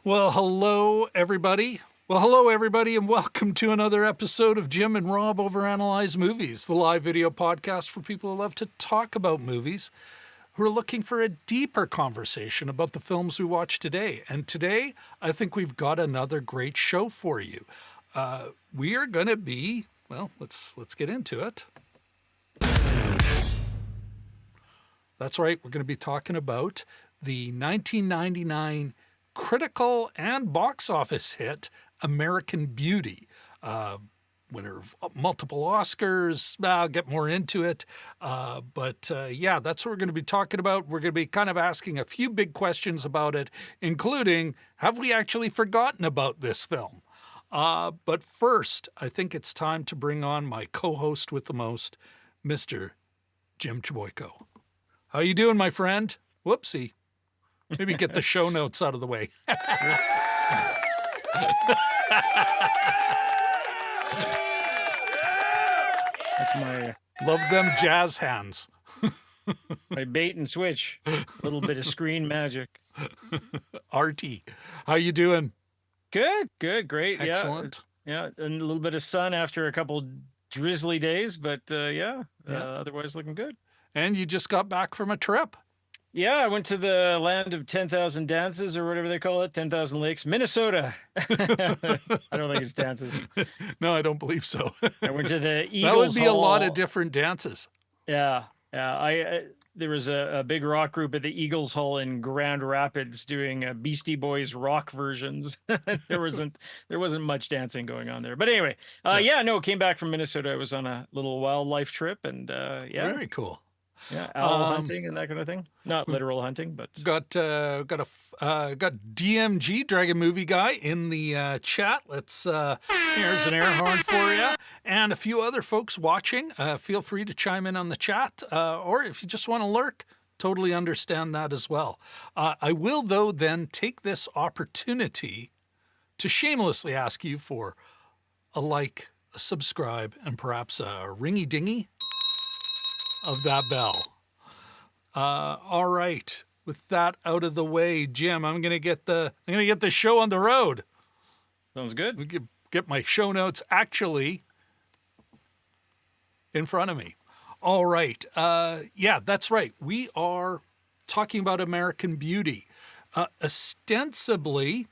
Well, hello, everybody. And welcome to another episode of Jim and Rob Overanalyze Movies, the live video podcast for people who love to talk about movies, who are looking for a deeper conversation about the films we watch today. And today, I think we've got another great show for you. We are going to be, well, let's get into it. That's right. We're going to be talking about the 1999 critical and box office hit American Beauty, winner of multiple Oscars. I'll get more into it. But yeah, that's what we're going to be talking about. We're going to be kind of asking a few big questions about it, including, have we actually forgotten about this film? But first, I think it's time to bring on my co-host with the most, Mr. Jim Chaboyko. How you doing, my friend? Whoopsie. Maybe get the show notes out of the way. That's my... Love them jazz hands. My bait and switch. A little bit of screen magic. Artie, how you doing? Good, great. Excellent. Yeah, and a little bit of sun after a couple drizzly days, but otherwise looking good. And you just got back from a trip. Yeah, I went to the land of 10,000 dances, or whatever they call it, 10,000 lakes, Minnesota. I don't think it's dances. No, I don't believe so. I went to the Eagles That would be Hall. a lot of different dances. Yeah. There was a big rock group at the Eagles Hall in Grand Rapids doing Beastie Boys rock versions. There wasn't much dancing going on there. But anyway, came back from Minnesota. I was on a little wildlife trip, and Very cool. Yeah, owl hunting and that kind of thing. Not literal hunting, but got DMG Dragon Movie Guy in the chat. Let's here's an air horn for you, and a few other folks watching. Feel free to chime in on the chat, or if you just want to lurk, totally understand that as well. I will, though, then take this opportunity to shamelessly ask you for a like, a subscribe, and perhaps a ringy dingy of that bell. All right. With that out of the way, Jim, I'm gonna get the show on the road. Sounds good. We could get my show notes actually in front of me. All right. Yeah, that's right. We are talking about American Beauty, ostensibly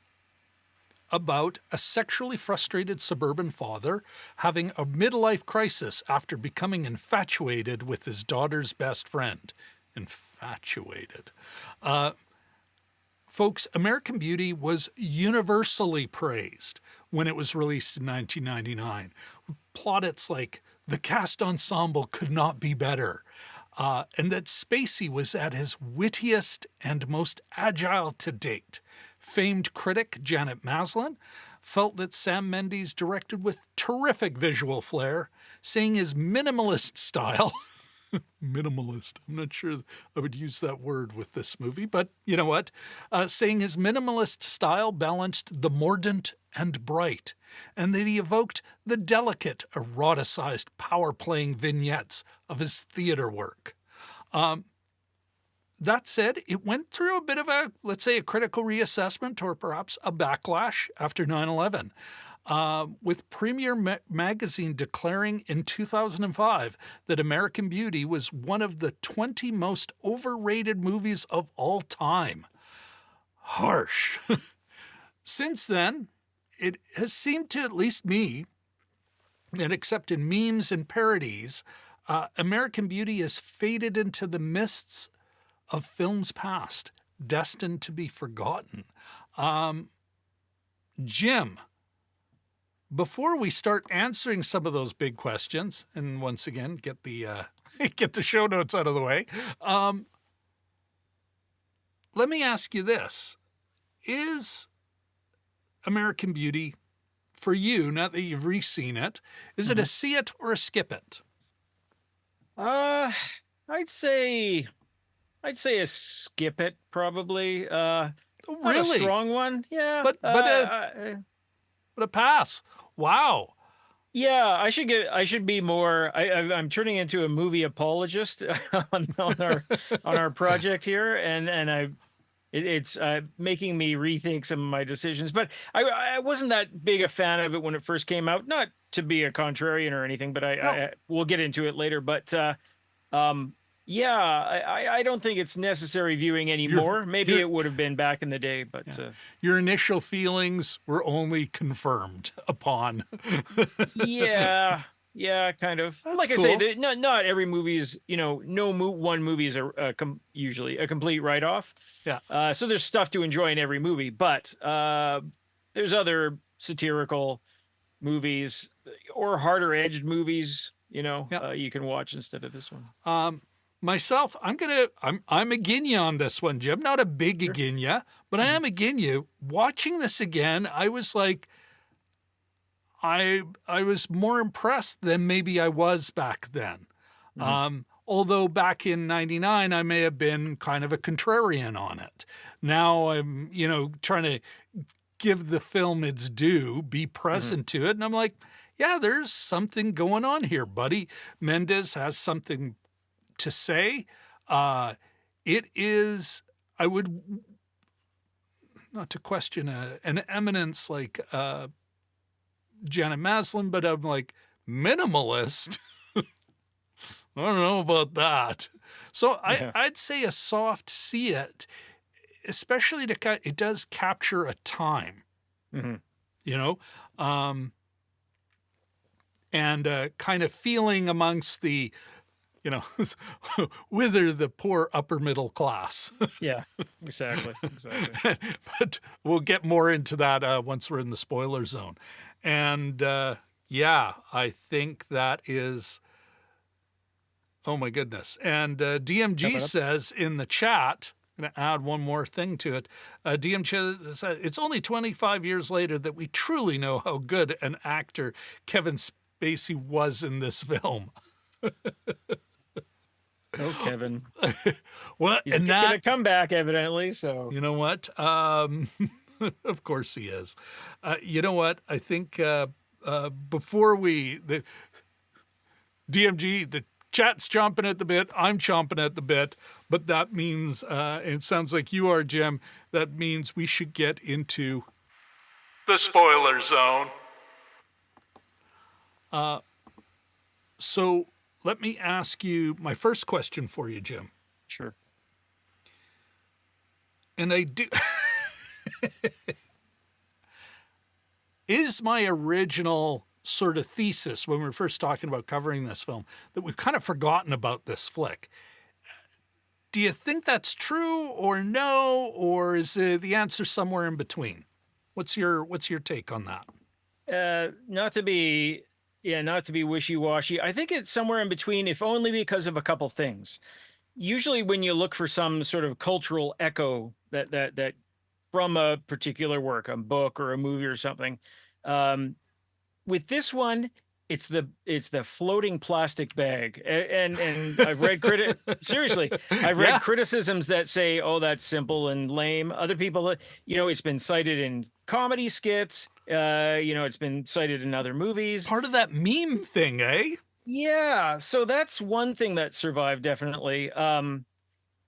about a sexually frustrated suburban father having a midlife crisis after becoming infatuated with his daughter's best friend. Infatuated. Folks, American Beauty was universally praised when it was released in 1999. Plaudits like the cast ensemble could not be better, and that Spacey was at his wittiest and most agile to date. Famed critic Janet Maslin felt that Sam Mendes directed with terrific visual flair, saying his minimalist style minimalist. I'm not sure I would use that word with this movie, but you know what? Saying his minimalist style balanced the mordant and bright, and that he evoked the delicate, eroticized power-playing vignettes of his theater work. That said, it went through a bit of a, let's say, a critical reassessment or perhaps a backlash after 9/11. With Premiere Magazine declaring in 2005 that American Beauty was one of the 20 most overrated movies of all time. Harsh. Since then, it has seemed to at least me, and except in memes and parodies, American Beauty has faded into the mists of films past, destined to be forgotten. Jim, before we start answering some of those big questions, and once again, get the get the show notes out of the way, let me ask you this. Is American Beauty, for you, now that you've re-seen it, is it a see it or a skip it? I'd say a skip it, probably. Not a Really? strong one. Yeah. But a pass. Wow. Yeah, I should be more. I'm turning into a movie apologist on our project here, and it's making me rethink some of my decisions. But I wasn't that big a fan of it when it first came out. Not to be a contrarian or anything, but we'll get into it later. But yeah, I don't think it's necessary viewing anymore. Maybe it would have been back in the day, but your initial feelings were only confirmed upon. yeah, kind of. That's like I cool. say, not every movie is, one movie is usually a complete write-off. Yeah. So there's stuff to enjoy in every movie, but there's other satirical movies or harder edged movies, you can watch instead of this one. Myself, I'm again you on this one, Jim. Not a big again you, but I am again you. Watching this again, I was like, I was more impressed than maybe I was back then. Although back in 99, I may have been kind of a contrarian on it. Now I'm, trying to give the film its due, be present to it. And I'm like, yeah, there's something going on here, buddy. Mendes has something to say. It is, I would, not to question an eminence like Janet Maslin, but I'm like, minimalist. I don't know about that. So I'd say a soft see it, especially it does capture a time, and kind of feeling amongst the, wither the poor upper middle class. Yeah, exactly. But we'll get more into that once we're in the spoiler zone. And yeah, I think that is, oh my goodness. And DMG says in the chat, I'm going to add one more thing to it. DMG says, it's only 25 years later that we truly know how good an actor Kevin Spacey was in this film. Oh, Kevin. Well, he's going to come back, evidently. So you know what? Of course he is. You know what? I think before the DMG, the chat's chomping at the bit. I'm chomping at the bit. But that means, it sounds like you are, Jim. That means we should get into the spoiler zone. So let me ask you my first question for you, Jim. Sure. And I do. Is my original sort of thesis when we were first talking about covering this film that we've kind of forgotten about this flick? Do you think that's true or no, or is the answer somewhere in between? What's your take on that? Not to be, yeah, not to be wishy-washy. I think it's somewhere in between, if only because of a couple things. Usually when you look for some sort of cultural echo that from a particular work, a book or a movie or something, um, with this one, it's the floating plastic bag. And I've read seriously, I've read Yeah, criticisms that say, "Oh, that's simple and lame." Other people, it's been cited in comedy skits. It's been cited in other movies. part of that meme thing, eh? Yeah, so that's one thing that survived definitely.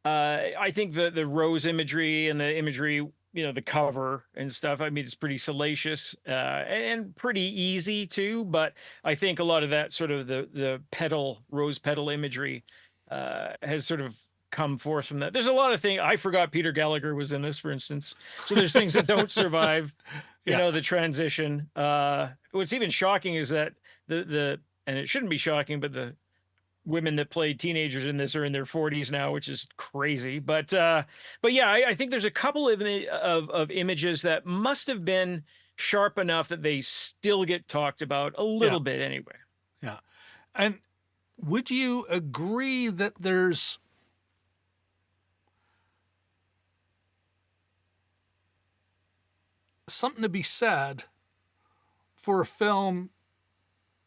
I think the rose imagery and the imagery, the cover and stuff. I mean, it's pretty salacious and pretty easy too. But I think a lot of that sort of the petal rose petal imagery has sort of come forth from that. There's a lot of things. I forgot Peter Gallagher was in this, for instance. So there's things that don't survive. Yeah, The transition. What's even shocking is that the and it shouldn't be shocking, but the women that played teenagers in this are in their 40s now, which is crazy. But yeah, I think there's a couple of images that must have been sharp enough that they still get talked about a yeah, little bit anyway. yeah. And would you agree that there's something to be said for a film,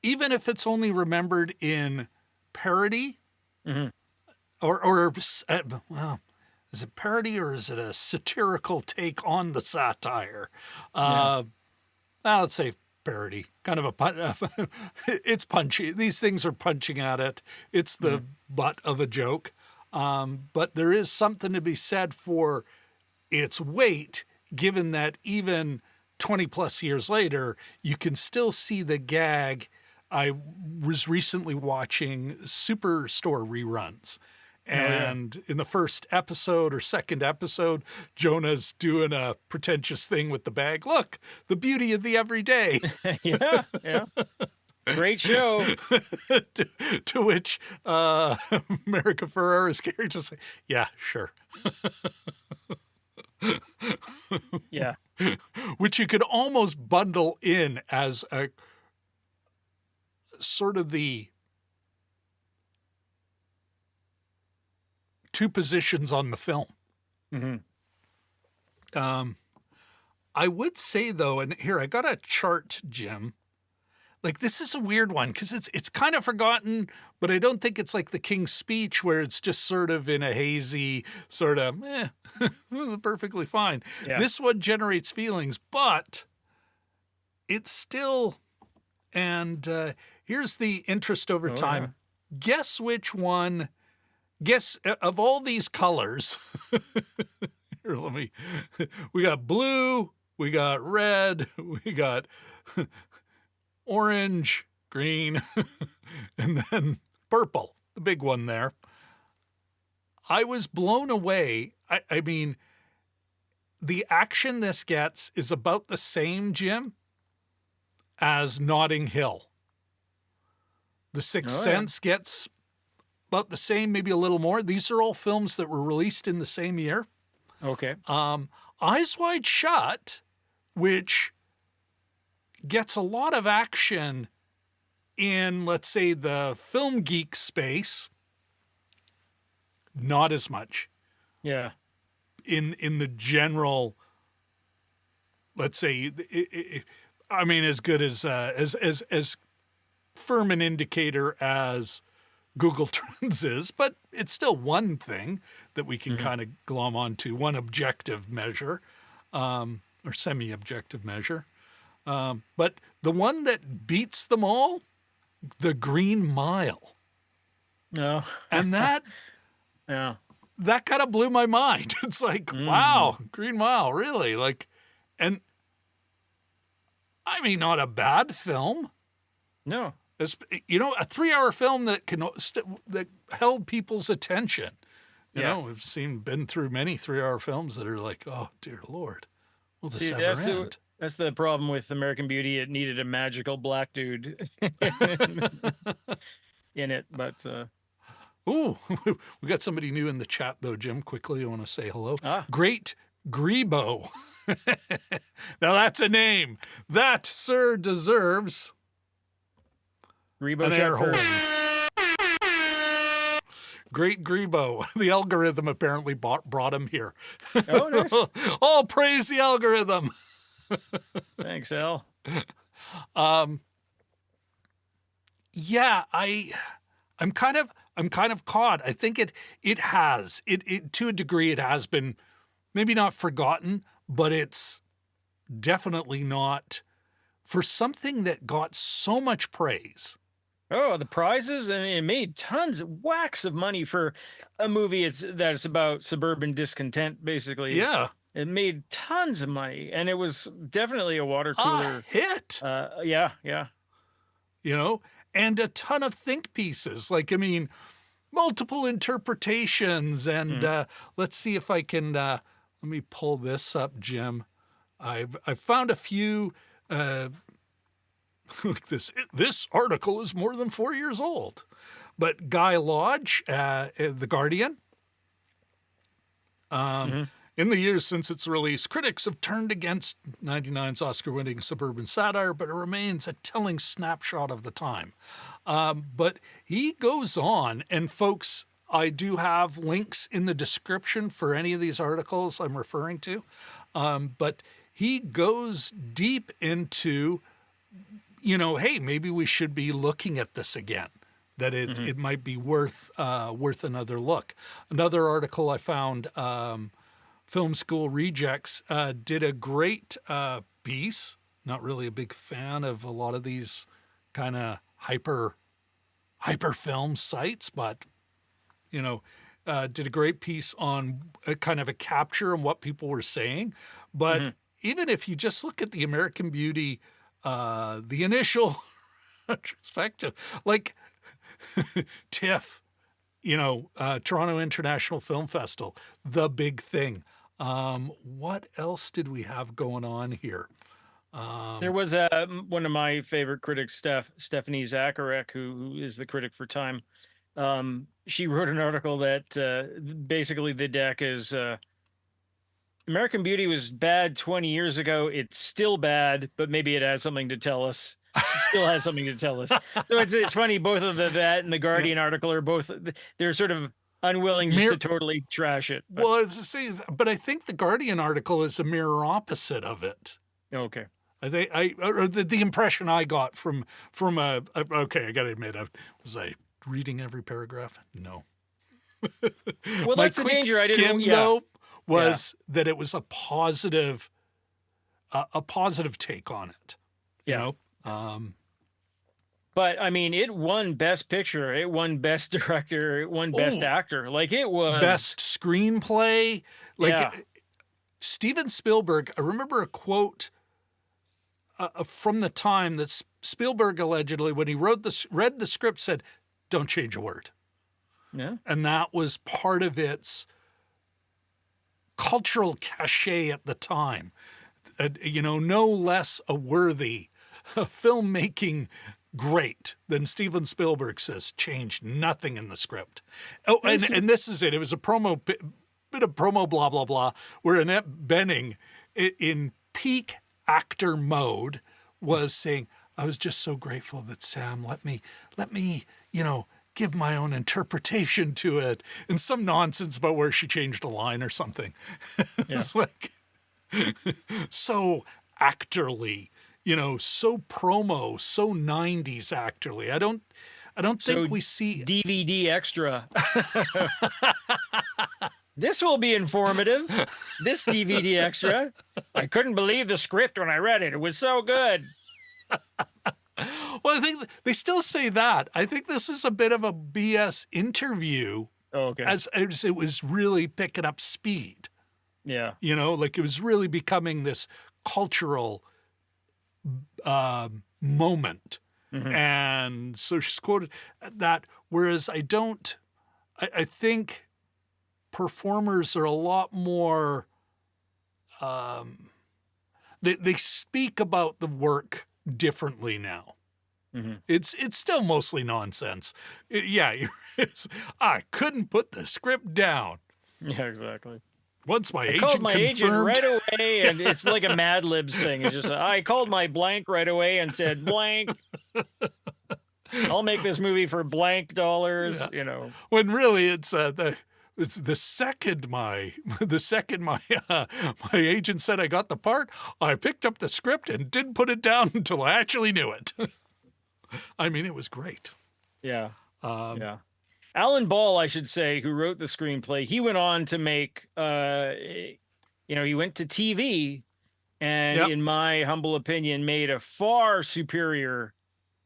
even if it's only remembered in parody Hmm. or well, is it parody or is it a satirical take on the satire? Yeah. Uh, let's say parody, kind of a it's punchy. These things are punching at it. It's the Hmm. butt of a joke. But there is something to be said for its weight, given that even 20 plus years later, you can still see the gag. I was recently watching Superstore reruns. Oh yeah. And in the first episode or second episode, Jonah's doing a pretentious thing with the bag. Look, the beauty of the everyday. Yeah. Yeah. Great show. to, to which America Ferrera's character say, "Yeah, sure." Yeah. Which you could almost bundle in as a sort of the two positions on the film. Hmm. Um, I would say though, and here I got a chart, Jim. Like this is a weird one because it's kind of forgotten, but I don't think it's like the King's Speech where it's just sort of in a hazy sort of perfectly fine. Yeah. This one generates feelings, but it's still. And here's the interest over Oh yeah. time. Guess which one? Guess of all these colors. Here, let me. We got blue. We got red. We got orange, green, and then purple, the big one there. I was blown away. I mean, the action this gets is about the same, Jim, as Notting Hill. The Sixth Oh yeah. Sense gets about the same, maybe a little more. These are all films that were released in the same year. Okay. Eyes Wide Shut, which gets a lot of action in, let's say, the film geek space, not as much Yeah. in the general, let's say, I mean, as good as firm an indicator as Google Trends is, but it's still one thing that we can Hmm. kind of glom onto, one objective measure, or semi-objective measure. But the one that beats them all, the Green Mile, No. and that Yeah. that kind of blew my mind. It's like, Hmm. wow, Green Mile, really? Like, and I mean, not a bad film. No. It's, a 3 hour film that that held people's attention. Yeah. We've been through many 3 hour films that are like, oh dear Lord, will this See, ever that's end? that's the problem with American Beauty. It needed a magical black dude in it, but Oh, we got somebody new in the chat though, Jim. Quickly, I want to say hello. Ah, Great Grebo. Now that's a name. That, sir, deserves Rebo an shot air first. horn. Great Grebo. The algorithm apparently brought him here. Oh, nice. All praise the algorithm. Thanks, Al. Yeah, I'm kind of caught. I think it has it to a degree it has been maybe not forgotten, but it's definitely not for something that got so much praise. Oh, the prizes, and it made tons of whacks of money for a movie that's about suburban discontent, basically. Yeah, It made tons of money, and it was definitely a water a cooler. hit, Yeah, yeah. you know, and a ton of think pieces. Like, I mean, multiple interpretations. And Mhm. let's see if I can let me pull this up, Jim. I've found a few like this. This article is more than 4 years old, but Guy Lodge, The Guardian. Mhm. In the years since its release, critics have turned against 99's Oscar-winning suburban satire, but it remains a telling snapshot of the time. But he goes on, and folks, I do have links in the description for any of these articles I'm referring to. But he goes deep into, hey, maybe we should be looking at this again. That Mhm. it might be worth another look. Another article I found. Film School Rejects did a great piece. Not really a big fan of a lot of these kind of hyper film sites, but did a great piece on a kind of a capture and what people were saying. But Mhm. even if you just look at the American Beauty, the initial retrospective, like TIFF, Toronto International Film Festival, the big thing. What else did we have going on here? There was one of my favorite critics, Stephanie Zacharek, who is the critic for Time. She wrote an article that basically the deck is American Beauty was bad 20 years ago. It's still bad, but maybe it has something to tell us. Still has something to tell us. So it's funny. Both of that and the Yeah. Guardian article are both, they're sort of unwilling just to totally trash it. But Well, it's the same, but I think the Guardian article is a mirror opposite of it. okay. I think or the impression I got from okay, I got to admit, was I reading every paragraph? No. Well, My that's the quick danger. I didn't. skim Yeah, though yeah. was that it was a positive take on it. You Yeah. know, But I mean, it won Best Picture, it won Best Director, it won Best oh, Actor. Like it was, best screenplay, yeah, like Steven Spielberg. I remember a quote from the time that Spielberg allegedly, when he read the script, said, "Don't change a word," yeah. and that was part of its cultural cachet at the time. No less a worthy filmmaking great than Steven Spielberg says, change nothing in the script. Oh, and this is it. It was a bit of promo, blah, blah, blah, where Annette Bening, in peak actor mode, was saying, I was just so grateful that Sam let me, give my own interpretation to it, and some nonsense about where she changed a line or something. Yeah. It's like so actorly, so promo, so 90s actorly. I don't So think we see DVD extra. This will be informative. This DVD extra. I couldn't believe the script when I read it. It was so good. well, I think they still say that. I think this is a bit of a BS interview Oh, okay. as it was really picking up speed. Yeah. Like it was really becoming this cultural moment. Mhm. And so she's quoted that. Whereas I think performers are a lot more, they speak about the work differently now. Mhm. It's still mostly nonsense. Yeah, I couldn't put the script down. Yeah, exactly. Once my I called agent my agent confirmed. right away, and it's like a Mad Libs thing. It's just I called my blank right away and said blank. I'll make this movie for blank dollars. Yeah. You know. When really it's the second my the second my my agent said I got the part, I picked up the script and didn't put it down until I actually knew it. I mean, it was great. Yeah. Um, Yeah. Alan Ball, I should say, who wrote the screenplay, he went on to make, he went to TV and, yep. in my humble opinion, made a far superior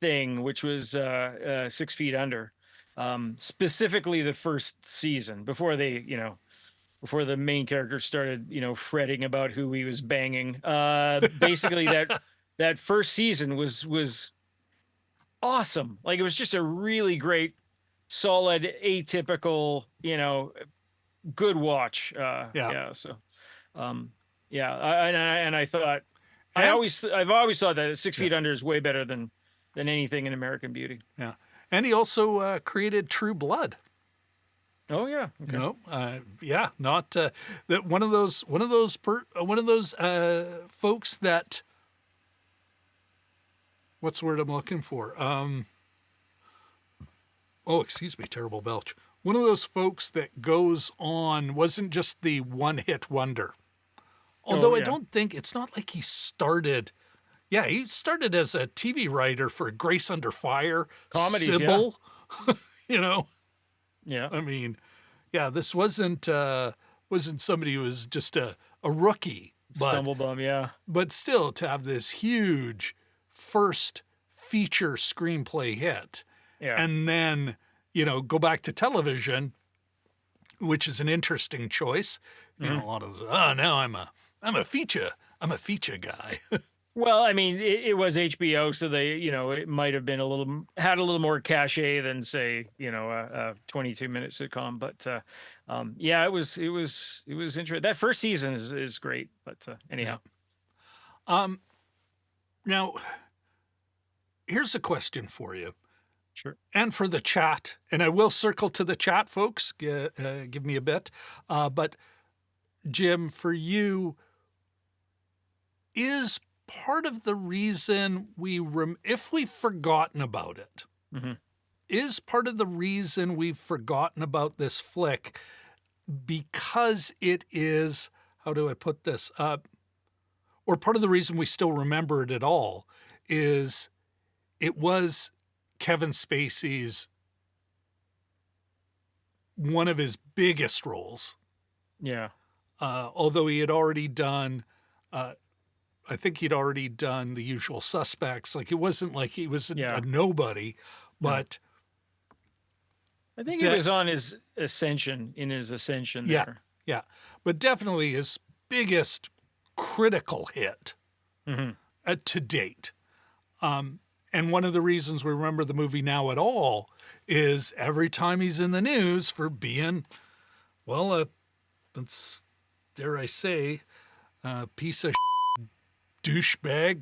thing, which was 6 Feet Under. Specifically the first season before before the main character started, fretting about who he was banging. Basically that first season was awesome. Like it was just a really great, solid, atypical, good watch. Yeah. Yeah. So, um, yeah. And I thought, And I've always thought that Six yeah, Feet Under is way better than anything in American Beauty. yeah. And he also created True Blood. Oh yeah. You Okay. know, yeah, not that one of those folks that what's the word I'm looking for? Oh, excuse me, terrible belch. One of those folks that goes on wasn't just the one hit wonder. Oh Although I yeah. don't think it's not like he started. Yeah, he started as a TV writer for Grace Under Fire, Comedies. Yeah. Sybil. You know, Yeah. I mean, yeah, this wasn't somebody who was just a rookie, Stumblebum. Yeah. but still to have this huge first feature screenplay hit, Yeah. and then go back to television, which is an interesting choice. Mhm. A lot of now I'm a feature guy. Well, I mean, it was HBO, so it might have been had a little more cachet than, say, a 22-minute sitcom. But yeah, it was interesting. That first season is great. But Yeah. anyhow, Now here's a question for you. sure. And for the chat, and I will circle to the chat, folks. Give me a bit. But Jim, for you, is part of the reason if we've forgotten about it, Hmm. is part of the reason we've forgotten about this flick because it is, how do I put this? Or part of the reason we still remember it at all is it was Kevin Spacey's one of his biggest roles. Yeah. Although he had already done, I think he'd already done The Usual Suspects. Like it wasn't like he was Yeah. a nobody, No. but I think it was on his ascension, yeah, there. yeah, but definitely his biggest critical hit Hmm. to date. And one of the reasons we remember the movie now at all is every time he's in the news for being, well, that's, dare I say, a piece of douchebag.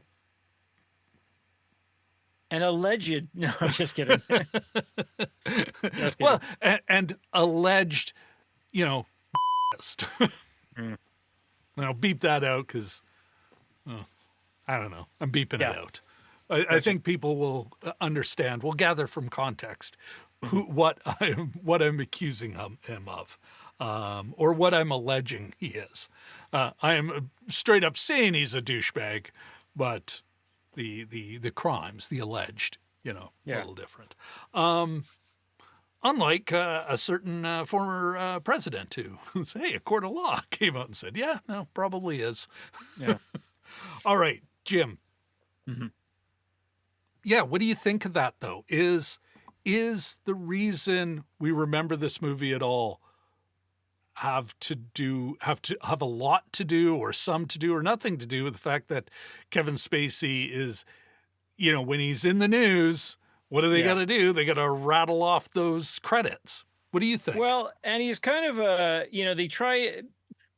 And alleged. No, I'm just kidding. Just kidding. Well, and alleged, you know, Mm. I'll beep that out because, I don't know. I'm beeping Yeah. it out. I think people will understand. We'll gather from context what I'm accusing him of, or what I'm alleging he is. I am straight up saying he's a douchebag, but the crimes, the alleged, a Yeah. little different. Unlike a certain former president who, hey, a court of law came out and said, yeah, no, probably is. Yeah. All right, Jim. Mhm. Yeah, what do you think of that though? Is the reason we remember this movie at all have a lot to do or some to do or nothing to do with the fact that Kevin Spacey is, when he's in the news, what do they Yeah. got to do? They got to rattle off those credits. What do you think? Well, and he's kind of they try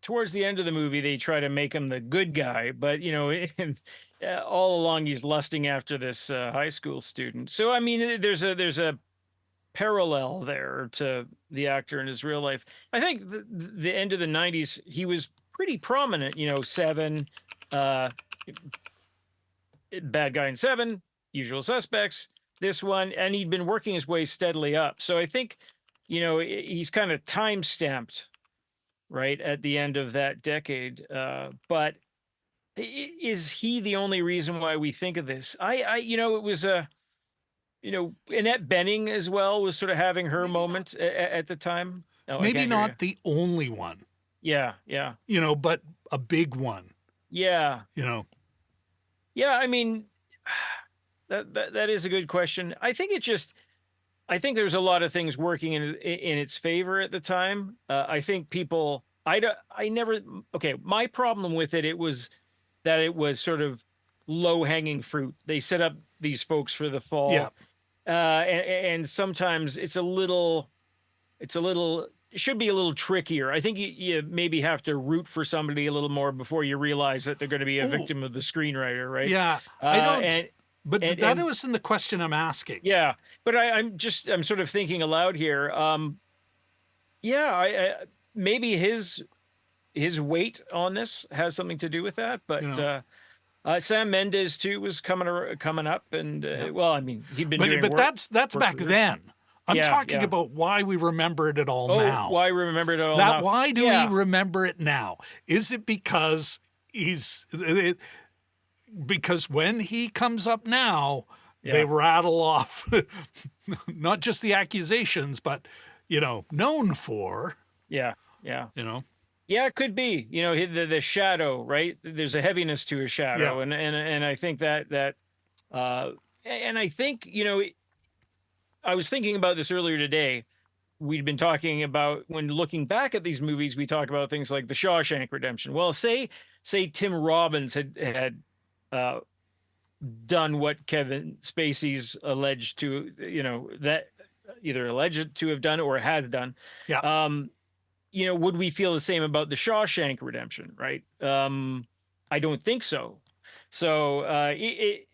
towards the end of the movie, they try to make him the good guy, but all along he's lusting after this high school student. So I mean, there's a parallel there to the actor in his real life. I think the end of the '90s, he was pretty prominent. You know, Seven, uh, Bad Guy in Seven, Usual Suspects, this one, and he'd been working his way steadily up. So I think, you know, he's kind of time stamped right at the end of that decade. But is he the only reason why we think of this? You know, it was a, you know, Annette Bening as well was sort of having her Maybe not. moment at the time. Oh, I Maybe can't hear you. not the only one, Yeah, yeah, but a big one, yeah, you know. yeah. I mean, that is a good question. I think it just, I think there's a lot of things working in its favor at the time. I think people, I never, okay. My problem with it, it was that it was sort of low hanging fruit. They set up these folks for the Yeah. fall, and sometimes it's a little, it should be a little trickier. I think you maybe have to root for somebody a little more before you realize that they're going to be a Oh, victim of the screenwriter, right? yeah. I Uh, don't, and but that and wasn't the question I'm asking. yeah, but I'm sort of thinking aloud here. Yeah, maybe his weight on this has something to do with that, You but know. Sam Mendes too was coming up, and Yeah. well, I mean, he'd been But doing that's work back for years. then. I'm Yeah, talking yeah. about why we remember it all Oh, now. why remember it all That now? why do we Yeah, remember it now? Is it because because when he comes up now, they yeah, rattle off not just the accusations, but known for, yeah, yeah. you know. Yeah, it could be. You know, the shadow, right? There's a heaviness to his Yeah. shadow, and I think uh, and I think, you know, I was thinking about this earlier today. We'd been talking about, when looking back at these movies, we talk about things like the Shawshank Redemption. Well, say Tim Robbins had uh, done what Kevin Spacey's alleged to, you know, that either alleged to have done or had done. Yeah. Um, you know, would we feel the same about the Shawshank Redemption? Right? I don't think so. So it's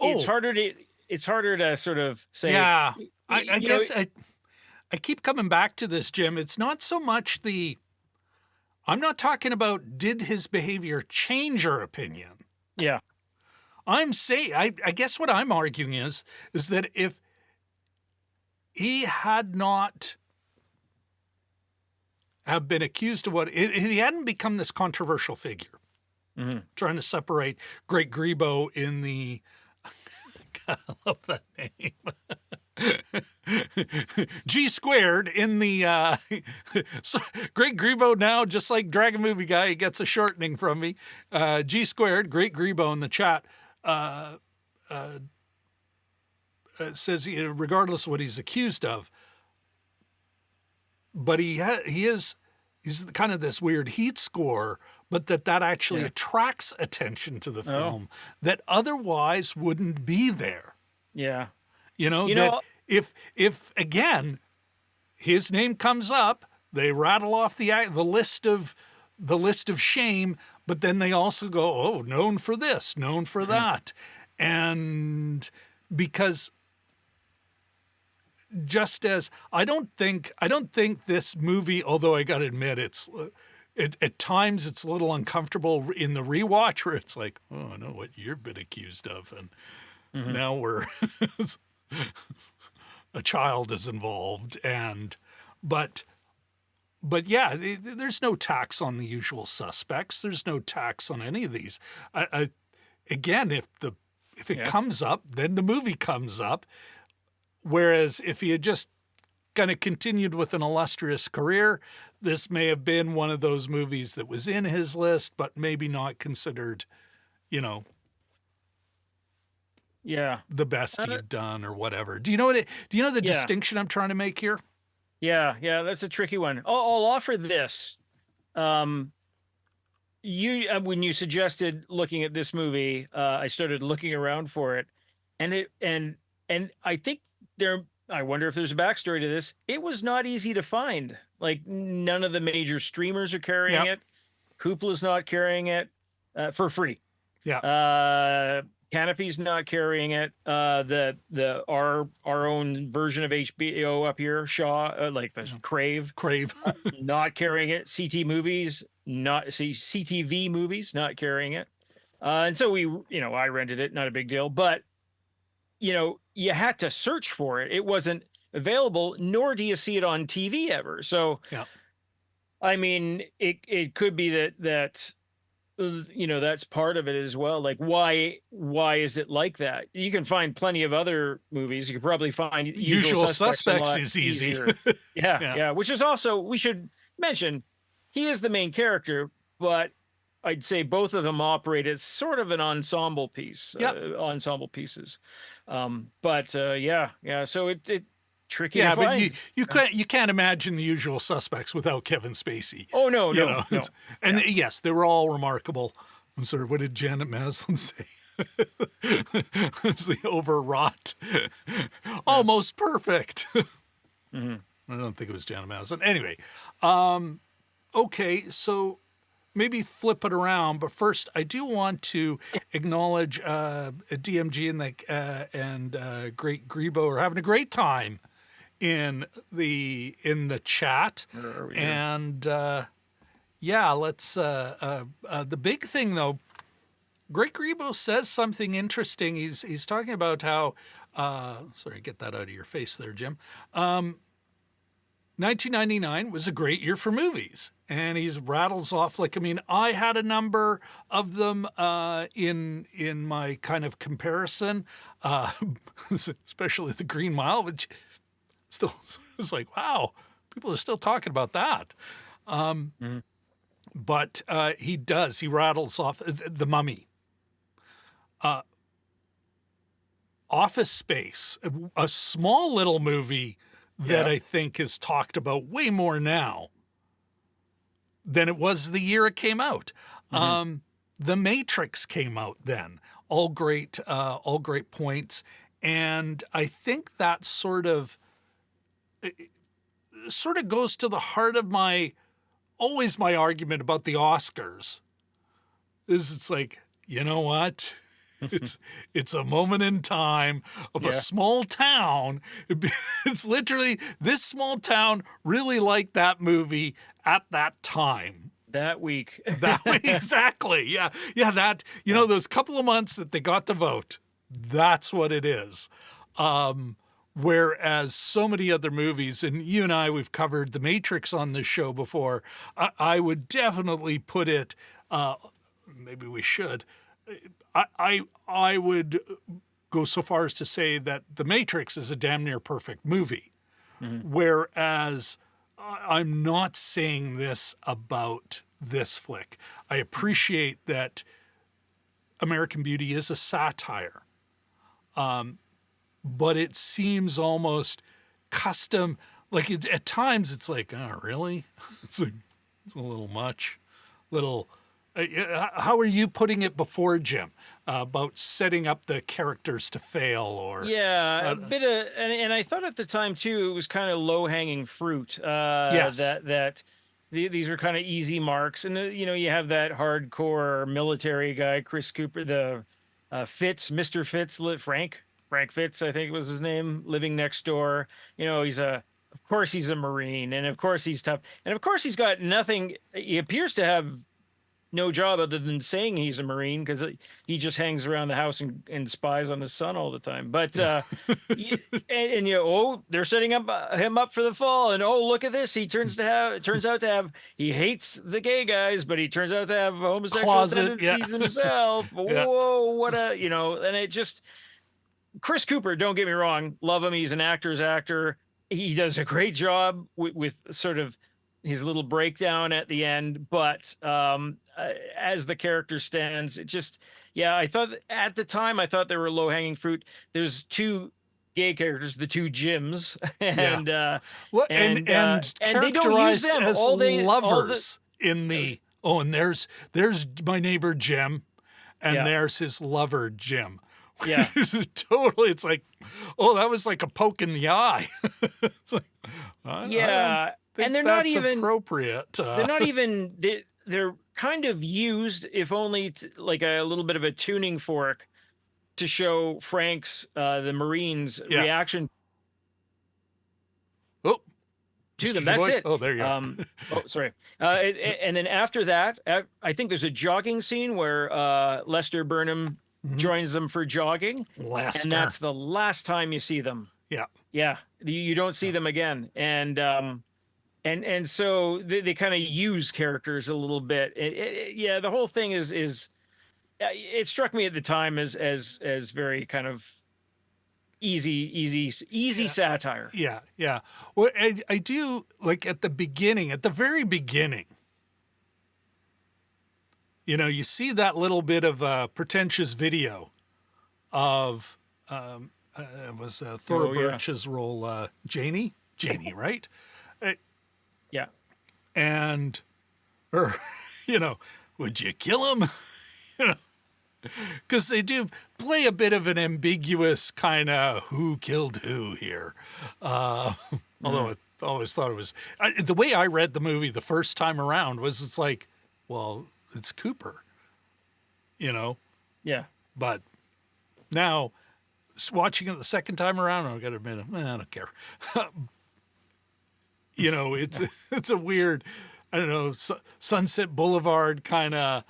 Oh, harder to sort of say, yeah. I you know, guess I keep coming back to this, Jim. It's not so much I'm not talking about did his behavior change your opinion. yeah, I'm saying, I guess what I'm arguing is that if he had not have been accused of he hadn't become this controversial figure, mhm. trying to separate Great Grebo in the, I love that name. G squared in the so Great Grebo now, just like Dragon Movie Guy, he gets a shortening from me. G squared, Great Grebo in the chat, says, regardless of what he's accused of, but he's kind of this weird heat score, but that actually Yeah. attracts attention to the Oh, film that otherwise wouldn't be there. yeah. You That know, if again his name comes up, they rattle off the list of shame, but then they also go, oh, known for this, known for mhm. that, and because just as I don't think this movie, although I got to admit at times it's a little uncomfortable in the rewatch where it's like, oh, I know what you've been accused of, and Mhm. now we're a child is involved, and but yeah, there's no tax on the usual suspects. There's no tax on any of these. Again, if it Yeah. comes up, then the movie comes up. Whereas if he had just kind of continued with an illustrious career, this may have been one of those movies that was in his list, but maybe not considered, Yeah. the best Uh, he'd done or whatever. Do you know the yeah. distinction I'm trying to make here? Yeah. Yeah. That's a tricky one. I'll offer this. Um, when you suggested looking at this movie, I started looking around for it, and I think there. I wonder if there's a backstory to this. It was not easy to find. Like, none of the major streamers are carrying Yeah. it. Hoopla's not carrying it for free. Yeah. Canopy's not carrying it. Our own version of HBO up here, Shaw, like the Yeah. Crave, Crave. not carrying it. CTV movies not carrying it. And so I rented it, not a big deal, but you had to search for it. It wasn't available, nor do you see it on TV ever. So, Yeah. I mean, it could be that that's part of it as well. Like, why is it like that? You can find plenty of other movies. You could probably find Usual Usual Suspects a Suspects lot is easy. easier. Yeah, Yeah. yeah. Which is also, we should mention, he is the main character, but I'd say both of them operate as sort of an ensemble piece, Yep. ensemble pieces. Yeah. So it tricky to Yeah, but find. you can't imagine The Usual Suspects without Kevin Spacey. Oh no, You no, know, no. and Yeah. yes, they were all remarkable. I'm sorry, what did Janet Maslin say? It's the overwrought, almost perfect. Hmm. I don't think it was Janet Maslin. Anyway, okay, so maybe flip it around, but first I do want to acknowledge DMG and Great Grebo are having a great time in the chat, Where are we here? and yeah, let's the big thing though. Great Grebo says something interesting. He's talking about how sorry, get that out of your face there, Jim. 1999 was a great year for movies, and he rattles off like, I mean, I had a number of them in my kind of comparison, especially the Green Mile, which still was like, wow, people are still talking about that. Mhm. But he rattles off The Mummy, Office Space, a small little movie that Yeah. I think is talked about way more now than it was the year it came out. Mhm. The Matrix came out then. All great points, and I think that sort of goes to the heart of my argument about the Oscars. It's like, you know what? It's a moment in time of a Yeah. small town. It's literally this small town really liked that movie at that time. That week. That way, exactly. Yeah. Yeah. That, those couple of months that they got to vote, that's what it is. Whereas so many other movies, and you and I, we've covered The Matrix on this show before, I would definitely put it, maybe we should, I would go so far as to say that The Matrix is a damn near perfect movie. Mhm. Whereas I'm not saying this about this flick. I appreciate that American Beauty is a satire, but it seems almost custom. Like at times it's like, oh, really? It's a little much. Little. How are you putting it before, Jim, about setting up the characters to fail? Or Yeah, a bit of, and I thought at the time too, it was kind of low hanging fruit. Yes. These were kind of easy marks, and you have that hardcore military guy, Chris Cooper, the Mr. Fitz, Frank Fitz, I think was his name, living next door. Of course he's a Marine, and of course he's tough, and of course he's got nothing. He appears to have no job other than saying he's a Marine, because he just hangs around the house and spies on his son all the time. But they're setting him up for the fall, and look at this, turns out to have, he hates the gay guys, but he turns out to have homosexual tendencies himself. Yeah. Whoa, what and it just, Chris Cooper, don't get me wrong, love him. He's an actor's actor. He does a great job with sort of his little breakdown at the end, but as the character stands, it just, I thought at the time, I thought they were low hanging fruit. There's two gay characters, the two Jims, and and they don't use them as all day. lovers in the and there's my neighbor Jim, and there's his lover Jim. Yeah. It's like, oh, that was like a poke in the eye. It's like, and they're not even appropriate. They're not even. kind of used, if only like a little bit of a tuning fork, to show Frank's the Marines' Yeah. reaction Oh, to Mr. them. That's Jaboy. it. Oh, there you Um, are. oh, sorry. And then after that, I think there's a jogging scene where Lester Burnham Mhm. joins them for jogging, and Lester. that's the last time you see them. Yeah. Yeah, you don't see Yeah. them again, and so they kind of use characters a little bit. Yeah, the whole thing is it struck me at the time as very kind of easy Yeah. satire. Yeah. Yeah. Well, I do like at the beginning, at the very beginning, you see that little bit of a pretentious video of, it was Thora Oh yeah, Birch's role, Janie, right? Uh, yeah, And or would you kill him? Because they do play a bit of an ambiguous kind of who killed who here. Uh, although mm, I always thought it was the way I read the movie the first time around was it's like, well, it's Cooper, you know, yeah, but now watching it the second time around, I got to admit, I don't care. It's it's a weird, I don't know, Sunset Boulevard kind of.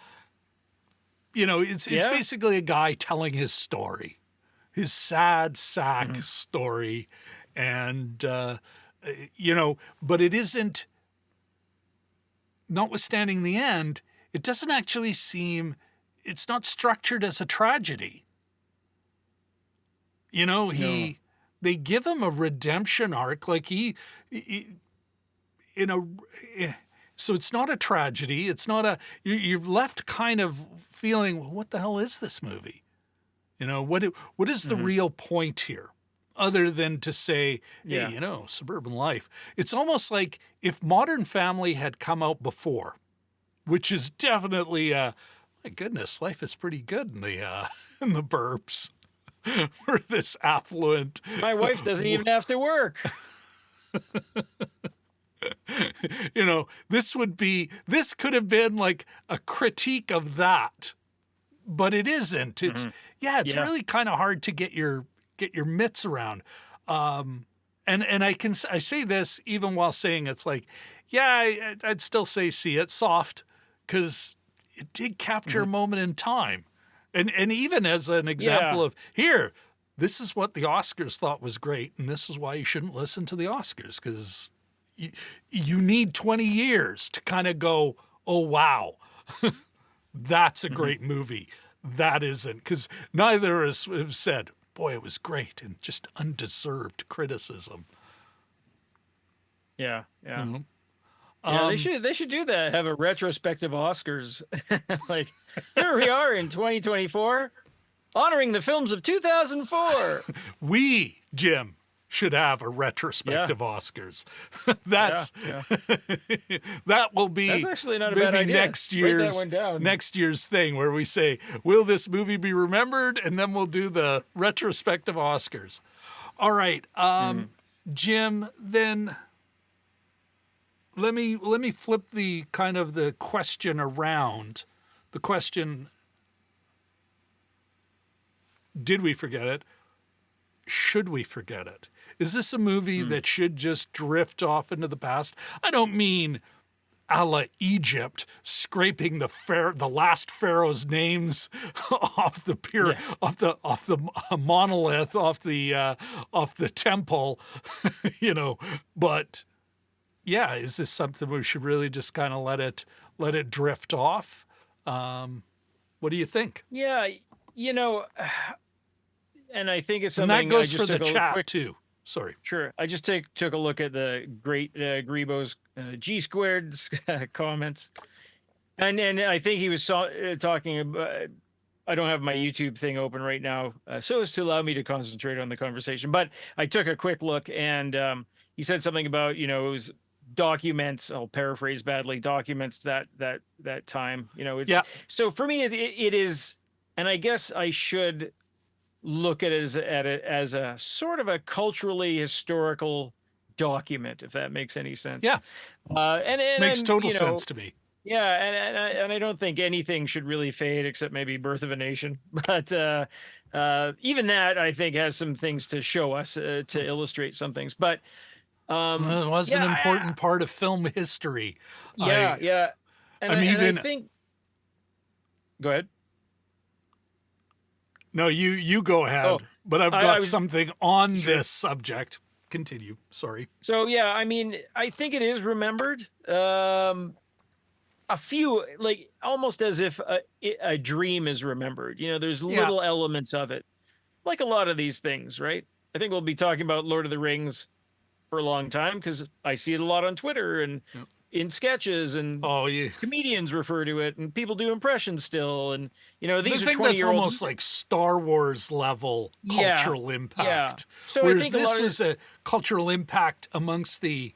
It's yeah. basically a guy telling his story, his sad sack Mhm. story, and but it isn't. Notwithstanding the end, it doesn't actually seem. It's not structured as a tragedy. No, They give him a redemption arc, like he in a. So it's not a tragedy. It's not a. You're left kind of feeling, well, what the hell is this movie? What is the mhm, real point here? Other than to say, hey, yeah, suburban life. It's almost like if Modern Family had come out before, which is definitely, my goodness, life is pretty good in the in the burbs. For this affluent, my wife doesn't even have to work. this could have been like a critique of that, but it isn't. Mhm. It's Yeah, really kind of hard to get your mitts around. And I say this even while saying it's like, yeah, I'd still say see it soft because it did capture a mhm, moment in time, and even as an example yeah, of here, this is what the Oscars thought was great, and this is why you shouldn't listen to the Oscars because you need 20 years to kind of go, oh wow, that's a mhm, great movie. That isn't, because neither of us have said, boy, it was great, and just undeserved criticism. yeah, yeah. You know? Yeah, Um, they should do that. Have a retrospective Oscars. Like, here we are in 2024, honoring the films of 2004. we, Jim, should have a Yeah, retrospective Oscars. yeah, That's yeah. that will That's be actually not a bad maybe idea. next Write that year's one down. next year's thing where we say, will this movie be remembered? And then we'll do the retrospective Oscars. All right. Mm. Jim, then let me flip the kind of the question around. The question, did we forget it? Should we forget it? Is this a movie Mm. that should just drift off into the past? I don't mean a la Egypt, scraping the last pharaoh's names off the Yeah. monolith, off the temple, But yeah, is this something we should really just kind of let it drift off? What do you think? Yeah, you know, and I think it's And that something I goes for just the took a chat quick. too. Sorry. Sure, I just took a look at the great Grebo's G squared comments, and I think he was talking about. I don't have my YouTube thing open right now, so as to allow me to concentrate on the conversation. But I took a quick look, and he said something about it was documents. I'll paraphrase badly. Documents that time. It's Yeah. so for me it is, and I guess I should look at it as a sort of a culturally historical document, if that makes any sense. Yeah. And Makes I'm total sense to me. Yeah, and I don't think anything should really fade except maybe Birth of a Nation. But even that, I think, has some things to show us to illustrate some things. But Well, it was an yeah, important part of film history. yeah, yeah, I'm and I even think. Go ahead. no, you go Oh, ahead, but I've I got was something on sure. this subject. Continue. Sorry. So yeah, I mean, I think it is remembered. A few, like almost as if a dream is remembered. There's Yeah. little elements of it, like a lot of these things, right? I think we'll be talking about Lord of the Rings for a long time because I see it a lot on Twitter and Yep. in sketches, and Oh, yeah. comedians refer to it and people do impressions still. And And I these are think 20 that's year old. almost like Star Wars level Yeah. cultural Yeah. impact, So I whereas think a this lot of. was a cultural impact amongst the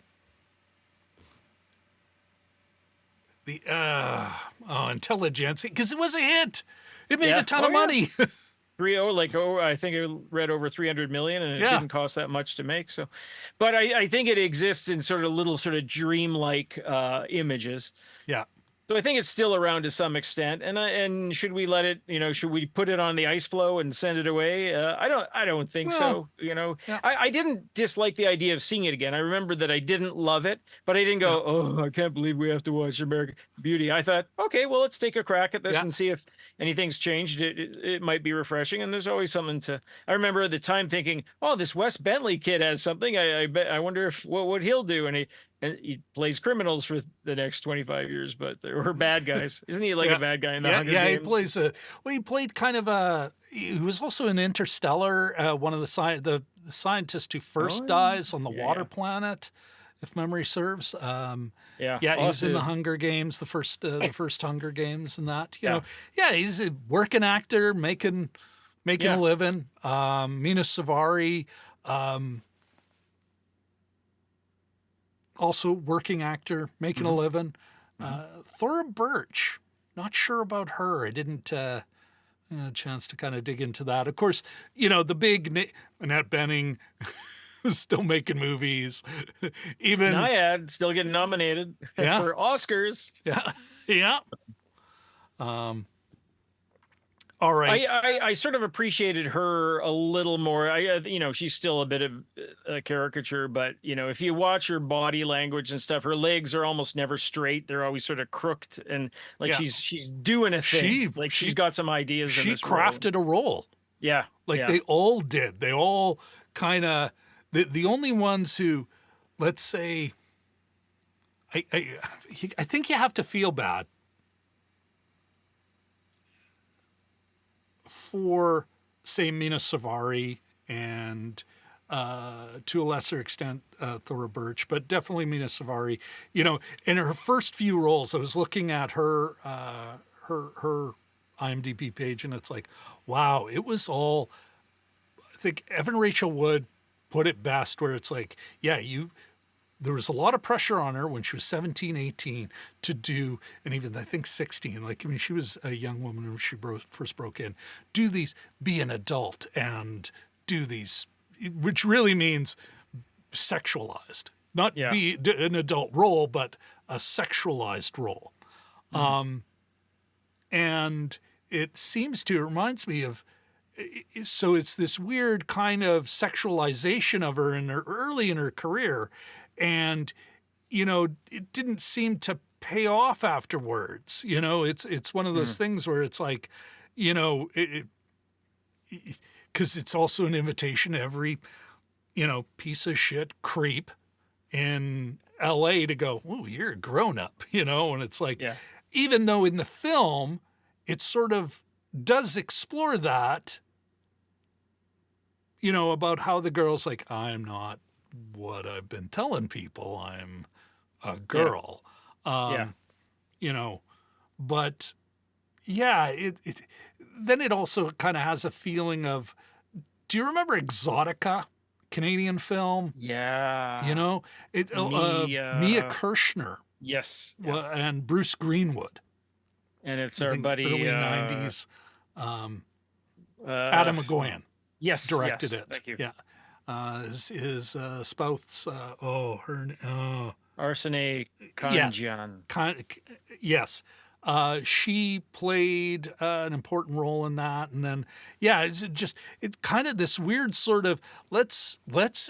intelligentsia, because it was a hit. It made a Yeah. ton Oh of yeah. money. 3-0, like, I think I read over 300 million, and it Yeah. didn't cost that much to make. So, but I think it exists in sort of little sort of dreamlike images. Yeah. So I think it's still around to some extent. And should we let it, should we put it on the ice flow and send it away? I don't think Well, so. yeah. I didn't dislike the idea of seeing it again. I remember that I didn't love it, but I didn't Yeah. go, oh, I can't believe we have to watch American Beauty. I thought, okay, well, let's take a crack at this Yeah. and see if anything's changed. It might be refreshing. And there's always something to, I remember at the time thinking, oh, this Wes Bentley kid has something. I bet, I wonder if what he'll do. And he plays criminals for the next 25 years, but they were bad guys. Isn't he like a Yeah. bad guy in the Yeah. Hunger Yeah. He Games? plays he played kind of he was also in Interstellar, one of the scientist who first Oh, dies on the yeah, water yeah, planet, if memory serves. yeah. Yeah, he I'll have was in the to, Hunger Games, the first Hunger Games, and that. yeah, Yeah, he's a working actor, making a yeah. living. Mina Savari, um, also working actor, making a Hmm. living. Hmm. Thora Birch, not sure about her. I didn't a chance to kind of dig into that. Of course, the big Annette Bening is still making movies. Even Nyad still getting nominated yeah, for Oscars. yeah, yeah. Um, all right. I sort of appreciated her a little more. She's still a bit of a caricature, but if you watch her body language and stuff, her legs are almost never straight. They're always sort of crooked, and like Yeah, she's doing a thing. she Like she's she got some ideas in she this role. crafted a role. Yeah, Like yeah, they all did. They all kind of the only ones who, let's say, I think you have to feel bad for, say, Mina Savari and to a lesser extent Thora Birch, but definitely Mina Savari. In her first few roles, I was looking at her IMDb page, and it's like, wow, it was all. I think Evan Rachel Wood put it best, where it's like, yeah, there was a lot of pressure on her when she was 17, 18 to do, and even I think 16, like, I mean, she was a young woman when she first broke in, be an adult and do these, which really means sexualized, not yeah. be an adult role, but a sexualized role. Mhm. And it reminds me of, so it's this weird kind of sexualization of her early in her career, and it didn't seem to pay off afterwards. It's one of those Mm. things where it's like, it because it's also an invitation to every piece of shit creep in LA to go, oh, you're a grown up, and it's like, Yeah, even though in the film it sort of does explore that, about how the girl's like, I'm not what I've been telling people, I'm a yeah, girl. yeah, Um, you know, but yeah, it then it also kind of has a feeling of, do you remember Exotica, Canadian film? You yeah. know, Me, Mia Kirshner yes, yeah. and Bruce Greenwood, And it's I our think buddy. early 90s. Uh, Adam McGowan yes, directed yes. it. Thank you. Yeah. his spouse. Arsene Yeah, Kanjian. yes. She played an important role in that, and then yeah, it's kind of this weird sort of let's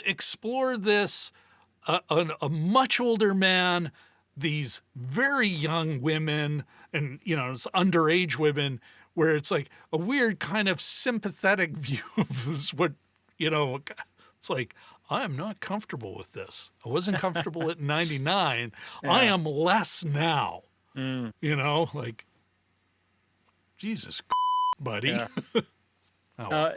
explore this a much older man, these very young women, and it's underage women, where it's like a weird kind of sympathetic view of what you know. It's like I am not comfortable with this. I wasn't comfortable at 99. I Yeah. am less now. Mm, Like Jesus, buddy. yeah. Oh well. Uh,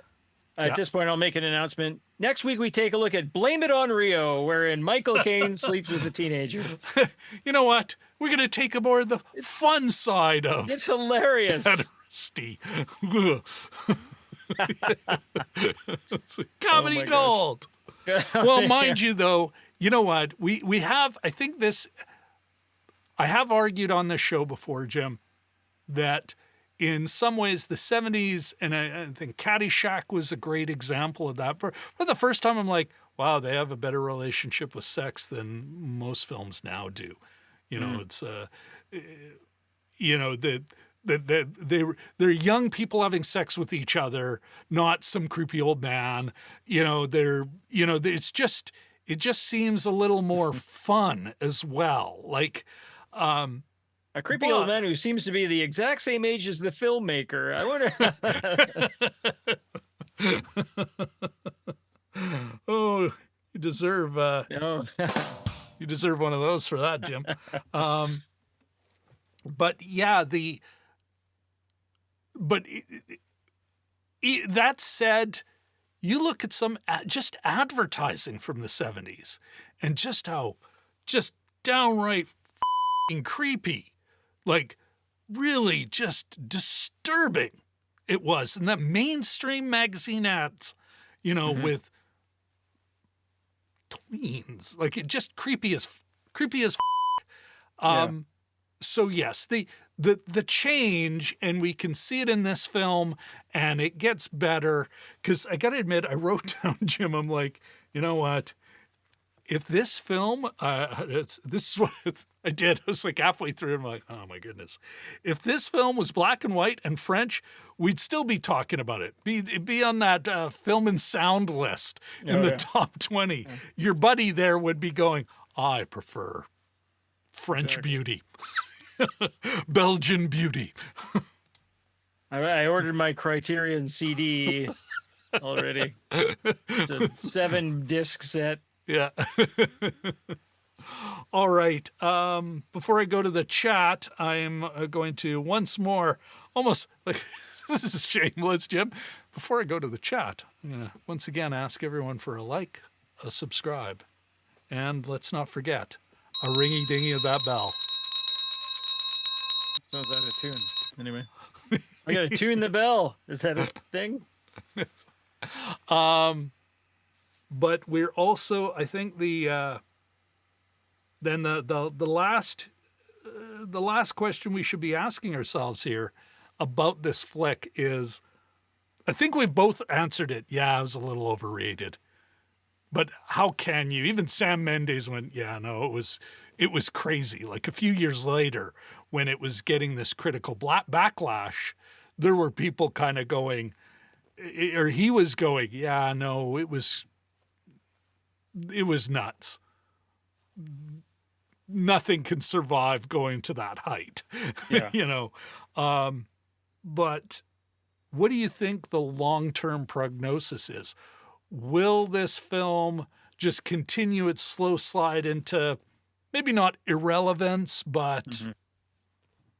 at Yeah. this point, I'll make an announcement. Next week, we take a look at Blame It on Rio, wherein Michael Caine sleeps with a teenager. You know what? We're going to take a more of the fun side of It's hilarious. pederasty. It's comedy my gosh. gold. Well, mind you, though, you know what? We have, I think this, I have argued on this show before, Jim, that in some ways the 70s, and I think Caddyshack was a great example of that. For the first time, I'm like, wow, they have a better relationship with sex than most films now do. It's, they're young people having sex with each other, not some creepy old man. It just seems a little more fun as well. Like, A creepy old man who seems to be the exact same age as the filmmaker. I wonder. Oh, you deserve No. you deserve one of those for that, Jim. But yeah, that said, you look at some just advertising from the 70s and just how just downright creepy, like really just disturbing it was. And that mainstream magazine ads, with tweens, like it just creepy as. Yeah. So yes, the change, and we can see it in this film, and it gets better. Because I got to admit, I wrote down, Jim, I'm like, you know what? If this film, this is what I did. I was like halfway through, I'm like, oh my goodness. If this film was black and white and French, we'd still be talking about it. Be on that film and sound list in the top 20. Yeah. Your buddy there would be going, I prefer French beauty. Belgian beauty. I ordered my Criterion CD already. It's a 7-disc set. Yeah. All right. Before I go to the chat, I'm going to once more, almost like this is shameless, Jim. Before I go to the chat, I'm going to once again ask everyone for a like, a subscribe, and let's not forget a ringy dingy of that bell. Sounds out of tune. Anyway, I gotta tune the bell. Is that a thing? But we're also, I think the last question we should be asking ourselves here about this flick is, I think we've both answered it. Yeah, it was a little overrated. But how can you? Even Sam Mendes went, yeah, no, it was crazy. Like a few years later, when it was getting this critical backlash, there were people kind of going, or he was going, yeah, no, it was nuts. Nothing can survive going to that height, Yeah. But what do you think the long-term prognosis is? Will this film just continue its slow slide into maybe not irrelevance, but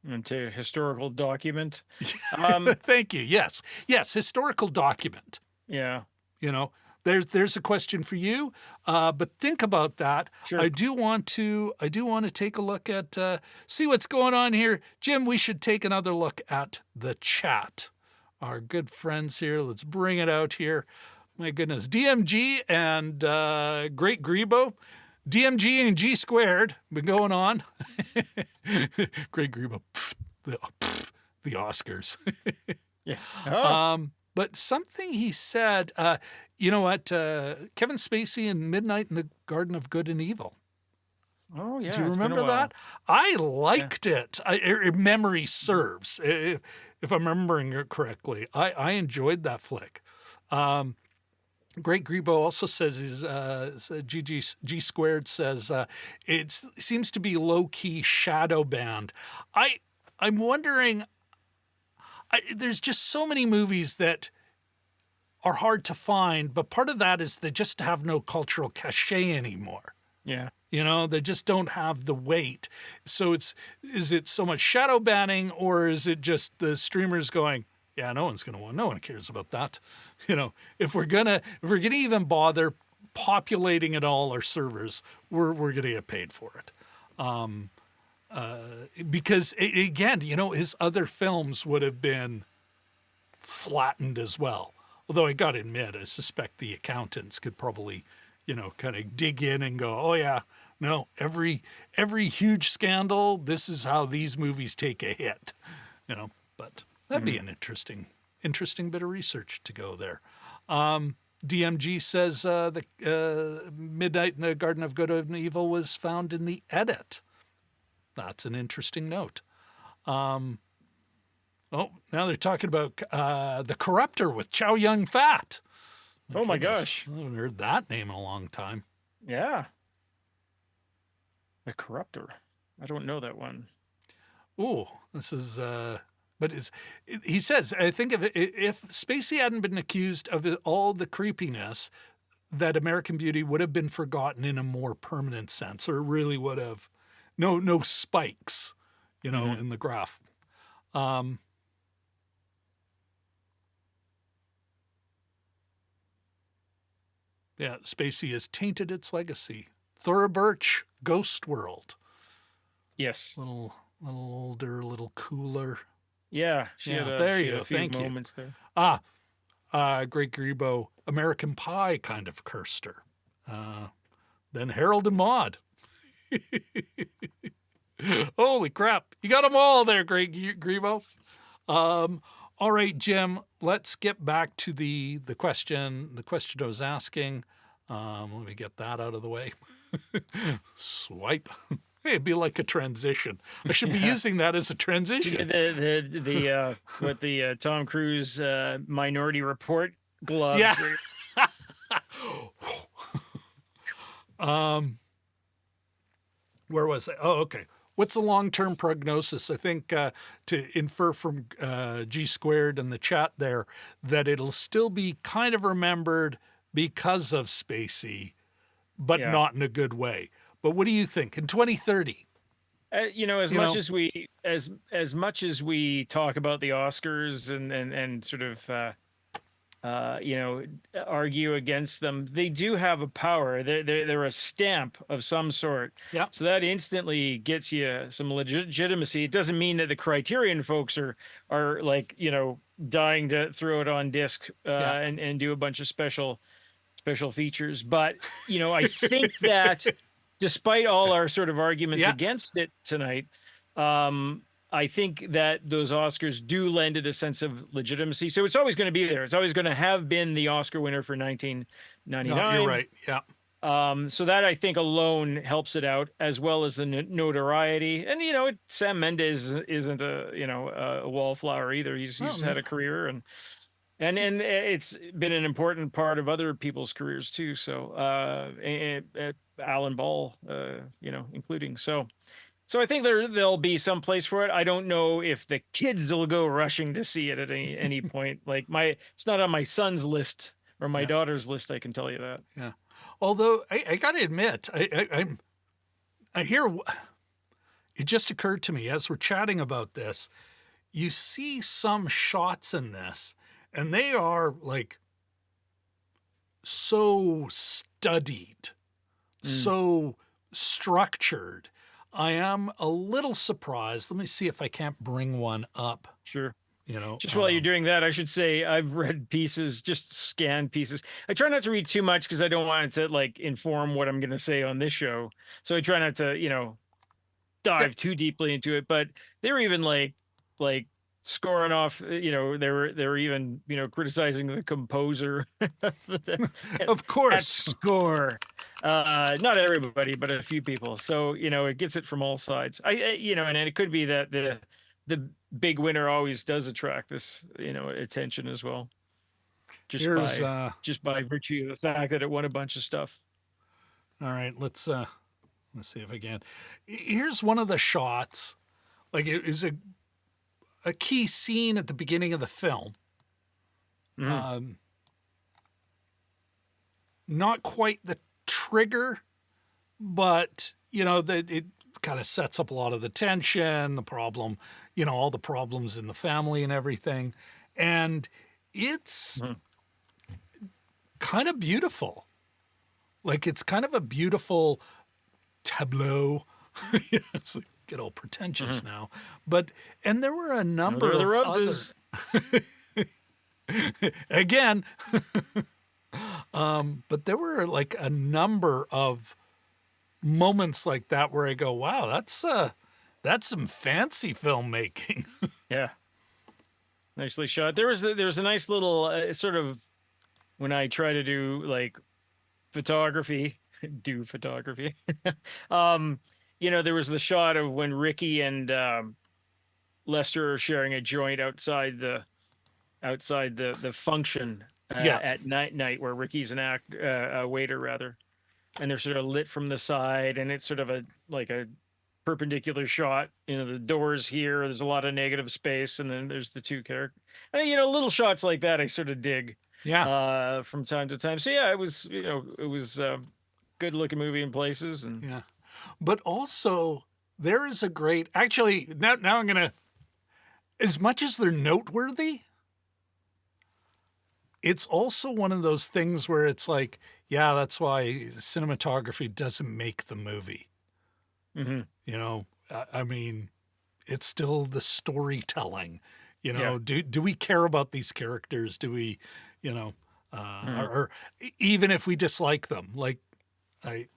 Into historical document. thank you. Yes, historical document. Yeah. There's a question for you, but think about that. Sure. I do want to take a look at see what's going on here, Jim. We should take another look at the chat. Our good friends here. Let's bring it out here. My goodness, DMG and Great Grebo, DMG and G Squared been going on. Great Grebo, the Oscars. Yeah. Oh. but something he said, you know what, Kevin Spacey in Midnight in the Garden of Good and Evil. Oh Do yeah, you it's been a remember that? while. I Yeah. liked it. Memory Mhm. serves, if I'm remembering it correctly. I enjoyed that flick. Um, Greg Grebo also says G squared says it seems to be low key shadow banned. I I'm wondering. There's just so many movies that are hard to find, but part of that is they just have no cultural cachet anymore. Yeah. You know, they just don't have the weight. So is it so much shadow banning, or is it just the streamers going, yeah, no one cares about that. You know, if we're gonna even bother populating it all our servers, we're gonna get paid for it. Because again, you know, his other films would have been flattened as well. Although I got to admit, I suspect the accountants could probably, you know, kind of dig in and go, "Oh yeah, no, every huge scandal, this is how these movies take a hit," you know. But that'd be Mhm. an interesting bit of research to go there. DMG says the Midnight in the Garden of Good and Evil was found in the edit. That's an interesting note. Oh, now they're talking about the Corruptor with Chow Yun Fat. My Oh my goodness, gosh. I haven't heard that name in a long time. Yeah. The Corruptor. I don't know that one. Oh, this is. But he says, I think if Spacey hadn't been accused of all the creepiness, that American Beauty would have been forgotten in a more permanent sense, or really would have no spikes, you know, Hmm. in the graph. Um, yeah, Spacey has tainted its legacy. Thora Birch, Ghost World. Yes. Little older, a little cooler. Yeah. Yeah, there She you had a go. few Thank you. moments there. Ah, Greg Grebo, American Pie kind of cursed her. Uh, then Harold and Maude. Holy crap. You got them all there, Greg Grebo. Um, all right, Jim, let's get back to the question I was asking. Let me get that out of the way. Swipe. Hey, it'd be like a transition. I should be Yeah. using that as a Did you transition. get the what the Tom Cruise Minority Report Yeah. gloves? Right? um, where was I? Oh, okay. What's the long term prognosis? I think to infer from G squared in the chat there that it'll still be kind of remembered because of Spacey, but Yeah. not in a good way. But what do you think in 2030? You know, You know, as much as we talk about the Oscars and sort of you know, argue against them, they do have a power. They're a stamp of some sort. yeah, So that instantly gets you some legitimacy. It doesn't mean that the Criterion folks are like, you know, dying to throw it on disc yeah, and do a bunch of special features. But you know, I think that despite all our sort of arguments yeah, against it tonight, um, I think that those Oscars do lend it a sense of legitimacy. So it's always going to be there. It's always going to have been the Oscar winner for no, you're 1999. right. Yeah, So that I think alone helps it out, as well as the notoriety. And you know, Sam Mendes isn't a you know a wallflower either. oh, He's had no. a career and it's been an important part of other people's careers too. So Alan Ball, you know, including so I think there'll be some place for it. I don't know if the kids will go rushing to see it at any point. Like it's not on my son's list or my Yeah, daughter's list. I can tell you that. yeah. Although I got to admit, I hear it just occurred to me as we're chatting about this. You see some shots in this, and they are like so studied, Mm, so structured. I am a little surprised. Let me see if I can't bring one up. sure. You know, Just while you're doing that, I should say I've read pieces, just scanned pieces. I try not to read too much because I don't want it to like inform what I'm going to say on this show. So I try not to, you know, yeah, dive too deeply into it. But they were even like scoring off, they were even, criticizing the composer for Of that course. score. Not everybody, but a few people. So, it gets it from all sides. And it could be that the big winner always does attract this, attention as well, just Here's by just by virtue of the fact that it won a bunch of stuff. all right, let's see if I can. Here's one of the shots. Like it is a key scene at the beginning of the film. Mhm. Not quite the trigger, but that it kind of sets up a lot of the tension, the problem, all the problems in the family and everything. And it's Mhm. kind of beautiful. Like it's kind of a beautiful tableau. It's like, get all pretentious Mhm. now. And there were a Well, number there are the of roses. again, but there were like a number of moments like that where I go, wow, that's some fancy filmmaking. Yeah, nicely shot. There was a nice little sort of, when I try to do like photography, do photography. um, there was the shot of when Ricky and Lester are sharing a joint outside the function Yeah. at night, where Ricky's a waiter rather, and they're sort of lit from the side, and it's sort of a perpendicular shot. The doors here. There's a lot of negative space, and then there's the two characters. Little shots like that I sort of dig Yeah. from time to time. So yeah, it was good looking movie in places, and Yeah. But also there is a great, actually, now I'm going to, as much as they're noteworthy, it's also one of those things where it's like, yeah, that's why cinematography doesn't make the movie. mhm, I mean, it's still the storytelling. yeah, Do we care about these characters? Do we, you know, mhm, or even if we dislike them, like I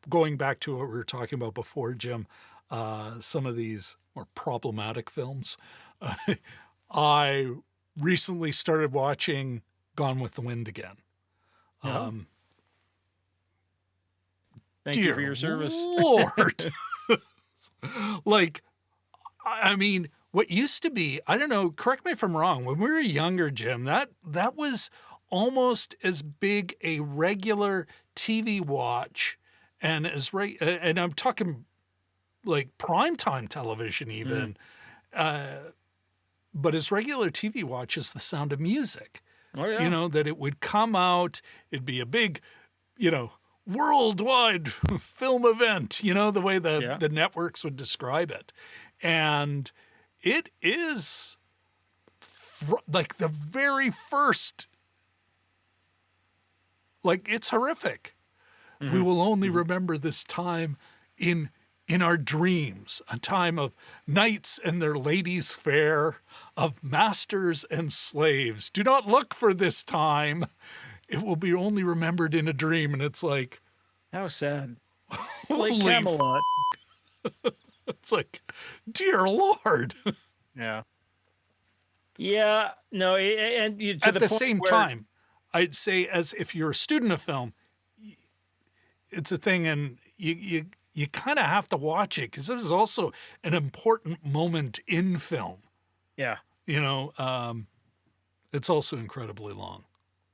going back to what we were talking about before, Jim, some of these more problematic films. Uh, I recently started watching Gone with the Wind again. yeah. Um, Thank you for Dear your service. Lord. Like, I mean, what used to be, I don't know, correct me if I'm wrong, when we were younger, Jim, that was almost as big a regular TV watch and and I'm talking like primetime television Mm. even, uh, but as regular TV watch as The Sound of Music. Oh yeah, That it would come out, it'd be a big, you know, worldwide film event, the way yeah. the networks would describe it. And it is like the very first, like it's horrific. We Mhm, will only mhm. remember this time in in our dreams, a time of knights and their ladies fair, of masters and slaves. Do not look for this time. It will be only remembered in a dream. And it's like, How sad. It's like holy, Camelot. it's like, dear Lord. Yeah. Yeah. No, and to At the the point same where, time, I'd say as if you're a student of film, it's a thing, and you kind of have to watch it because this is also an important moment in film. yeah. You know, it's also incredibly long.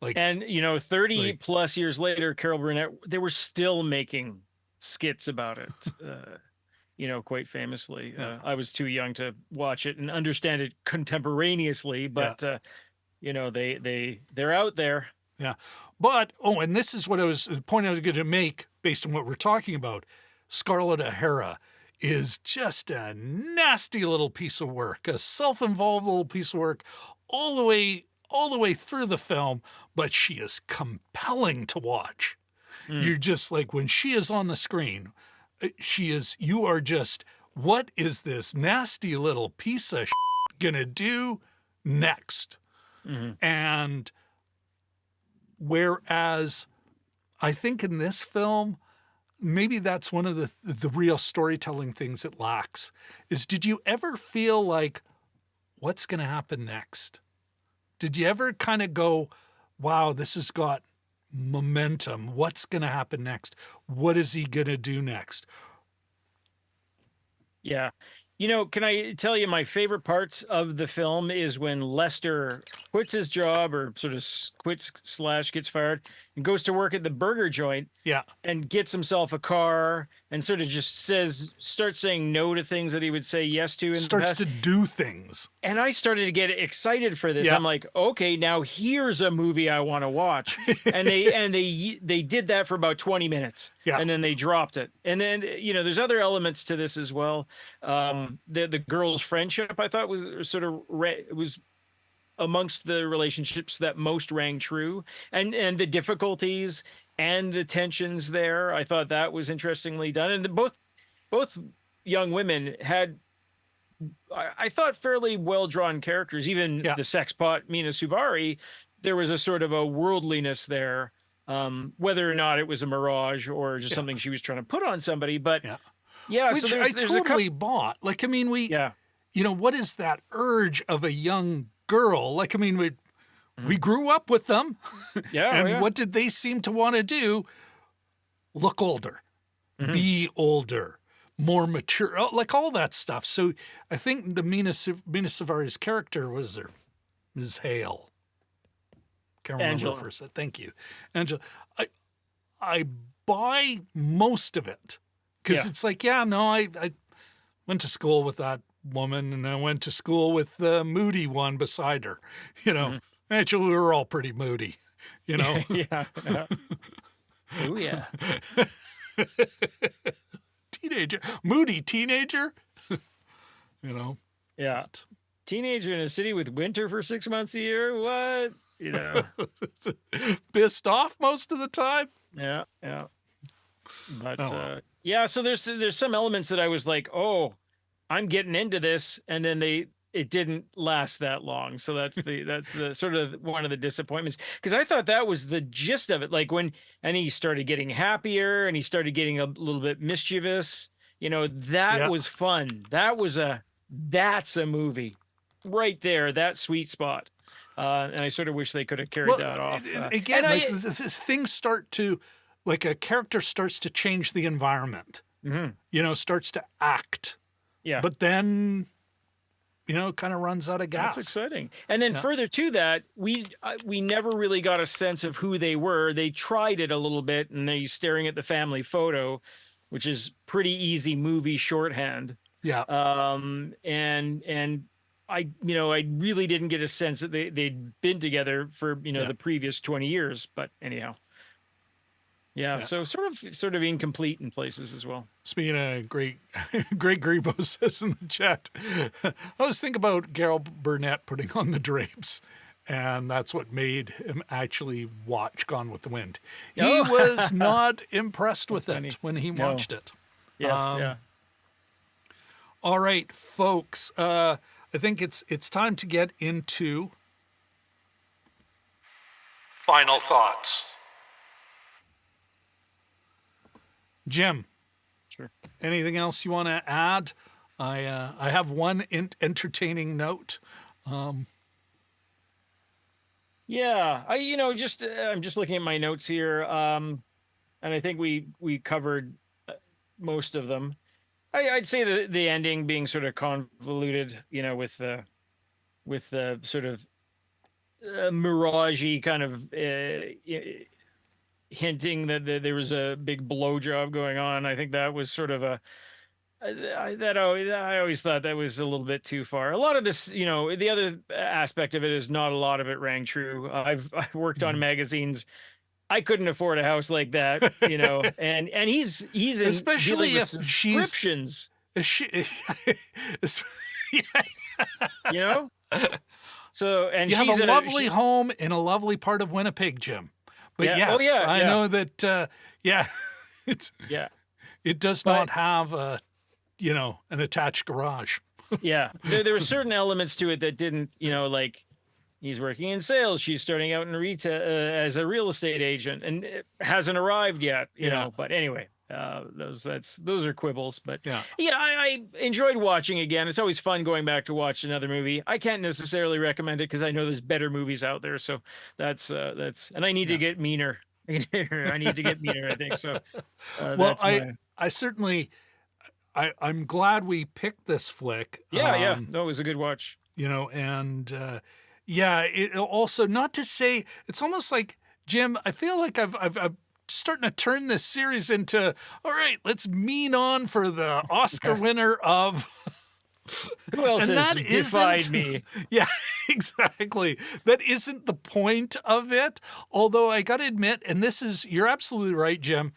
Like, And 30 like, plus years later, Carol Burnett, they were still making skits about it. Quite famously. yeah, I was too young to watch it and understand it contemporaneously, yeah, but they're out there. yeah. But and this is what the point I was going to make based on what we're talking about. Scarlett O'Hara is just a nasty little piece of work, a self-involved little piece of work, all the way through the film. But she is compelling to watch. Mm, You're just like, when she is on the screen, you are just, what is this nasty little piece of gonna do next? mhm, And whereas I think in this film, maybe that's one of the real storytelling things it lacks is, did you ever feel like what's going to happen next? Did you ever kind of go, wow, this has got momentum. What's going to happen next? What is he going to do next? Yeah. Can I tell you my favorite parts of the film is when Lester quits his job, or sort of quits slash gets fired, and goes to work at the burger joint Yeah. and gets himself a car, and sort of just starts saying no to things that he would say yes to in the Starts past. to do things. And I started to get excited for this. Yeah. I'm like, okay, now here's a movie I want to watch. And they did that for about 20 minutes. Yeah. And then they dropped it. And then, there's other elements to this as well. The girl's friendship, I thought, was sort of was amongst the relationships that most rang true, and the difficulties and the tensions there. I thought that was interestingly done. And both young women had, I thought, fairly well-drawn characters. Even the sexpot Mina Suvari, there was a sort of a worldliness there, whether or not it was a mirage or just something she was trying to put on somebody. But which so I totally bought. Like, I mean, what is that urge of a young girl? Like, I mean, we grew up with them. And what did they seem to want to do? Look older, be older, more mature, like all that stuff. So I think the Mina Savari's character was her, Ms. Hale. Can't remember Angela. first. Thank you, Angela. I buy most of it, because it's like, I went to school with that woman, and I went to school with the moody one beside her. Actually, we were all pretty moody. Yeah. Oh yeah. Moody teenager. Yeah. Teenager in a city with winter for 6 months a year. What? Pissed off most of the time. Yeah. But so there's some elements that I was like, oh, I'm getting into this, and then it didn't last that long. So that's the sort of one of the disappointments, because I thought that was the gist of it. Like and he started getting happier, and he started getting a little bit mischievous. That was fun. That's a movie right there, that sweet spot. And I sort of wish they could have carried that off. Again, things start to, like, a character starts to change the environment, starts to act. Yeah. But then, kind of runs out of gas. That's exciting. And then further to that, we never really got a sense of who they were. They tried it a little bit, and they staring at the family photo, which is pretty easy movie shorthand. Yeah. And I really didn't get a sense that they'd been together for, the previous 20 years. But anyhow. Yeah, so sort of incomplete in places as well. Speaking of Greg Grebo says in the chat, I always think about Carol Burnett putting on the drapes, and that's what made him actually watch Gone with the Wind. He was not impressed with it when he watched it. Yes, All right, folks. I think it's time to get into final thoughts. Jim, sure. Anything else you want to add? I have one entertaining note. Yeah, I'm just looking at my notes here, and I think we covered most of them. I'd say the ending being sort of convoluted, with the sort of mirage-y kind of hinting that there was a big blowjob going on. I think that was sort of I always thought that was a little bit too far. A lot of this, the other aspect of it is not a lot of it rang true. I've worked on magazines. I couldn't afford a house like that, and he's in especially if subscriptions. So, and you she's have a lovely home in a lovely part of Winnipeg, Jim. But I know that, it does not have an attached garage. There were certain elements to it that didn't, like he's working in sales. She's starting out in retail as a real estate agent, and it hasn't arrived yet, but anyway. those are quibbles, but Yeah. yeah, I enjoyed watching again. It's always fun going back to watch another movie. I can't necessarily recommend it because I know there's better movies out there. So and I need to Yeah. get meaner. I need to get meaner, I think. So Well, that's my I certainly I'm glad we picked this flick. yeah. No, it was a good watch. You know, and yeah, it also, not to say, it's almost like, Jim, I feel like I'm starting to turn this series into, all right, let's mean on for the Oscar winner of, Who else and has that defied isn't, me? yeah, exactly. That isn't the point of it. Although I got to admit, and this is, you're absolutely right, Jim.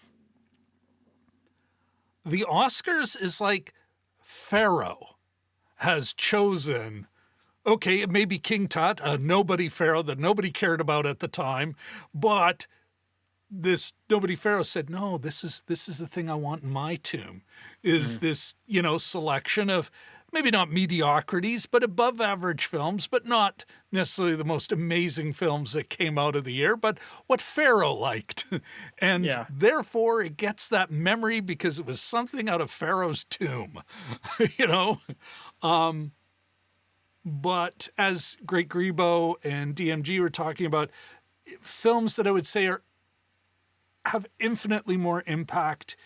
The Oscars is like Pharaoh has chosen, okay, it may be King Tut, a nobody pharaoh that nobody cared about at the time, but this nobody pharaoh said, no, this is the thing I want in my tomb, is this, you know, selection of maybe not mediocrities, but above average films, but not necessarily the most amazing films that came out of the year, but what Pharaoh liked. And Yeah. therefore it gets that memory because it was something out of Pharaoh's tomb, you know? But as Great Grebo and DMG were talking about, films that I would say have infinitely more impact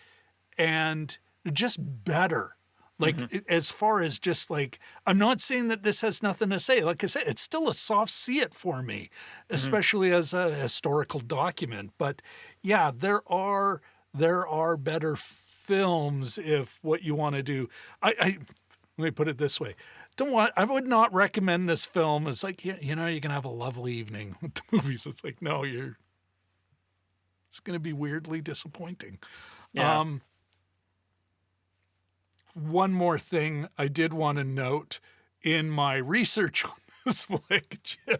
and just better. Like, as far as just like, I'm not saying that this has nothing to say. Like I said, it's still a soft see it for me, especially as a historical document. But yeah, there are better films if what you want to do. I let me put it this way. I would not recommend this film. It's like, you know, you can have a lovely evening with the movies. It's like, no, it's going to be weirdly disappointing. Yeah. One more thing I did want to note in my research on this flick, Jim.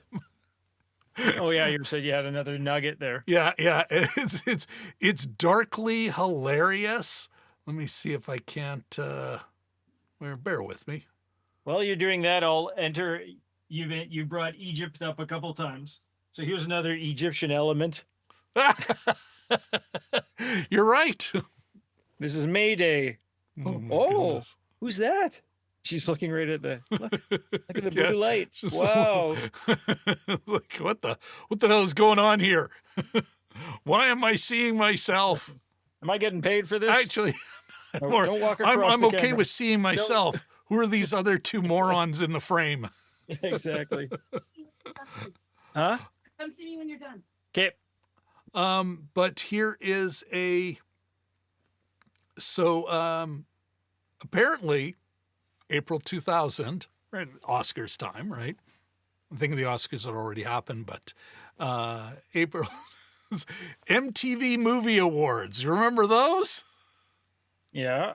Oh yeah, you said you had another nugget there. Yeah, it's darkly hilarious. Let me see if I can't bear with me. While you're doing that, I'll enter. You brought Egypt up a couple times, so here's another Egyptian element. You're right. This is May Day. Oh, my Oh, goodness. who's that? She's looking right at the look at the Yeah, blue light. just Wow. like, what the hell is going on here? Why am I seeing myself? Am I getting paid for this? Actually, No, more, don't walk across I'm the okay camera. with seeing myself. Who are these other two morons in the frame? Exactly. Huh? Come see me when you're done. Okay. But here is apparently April 2000, right? Oscars time, right? I think the Oscars had already happened, but April MTV Movie Awards. You remember those? Yeah.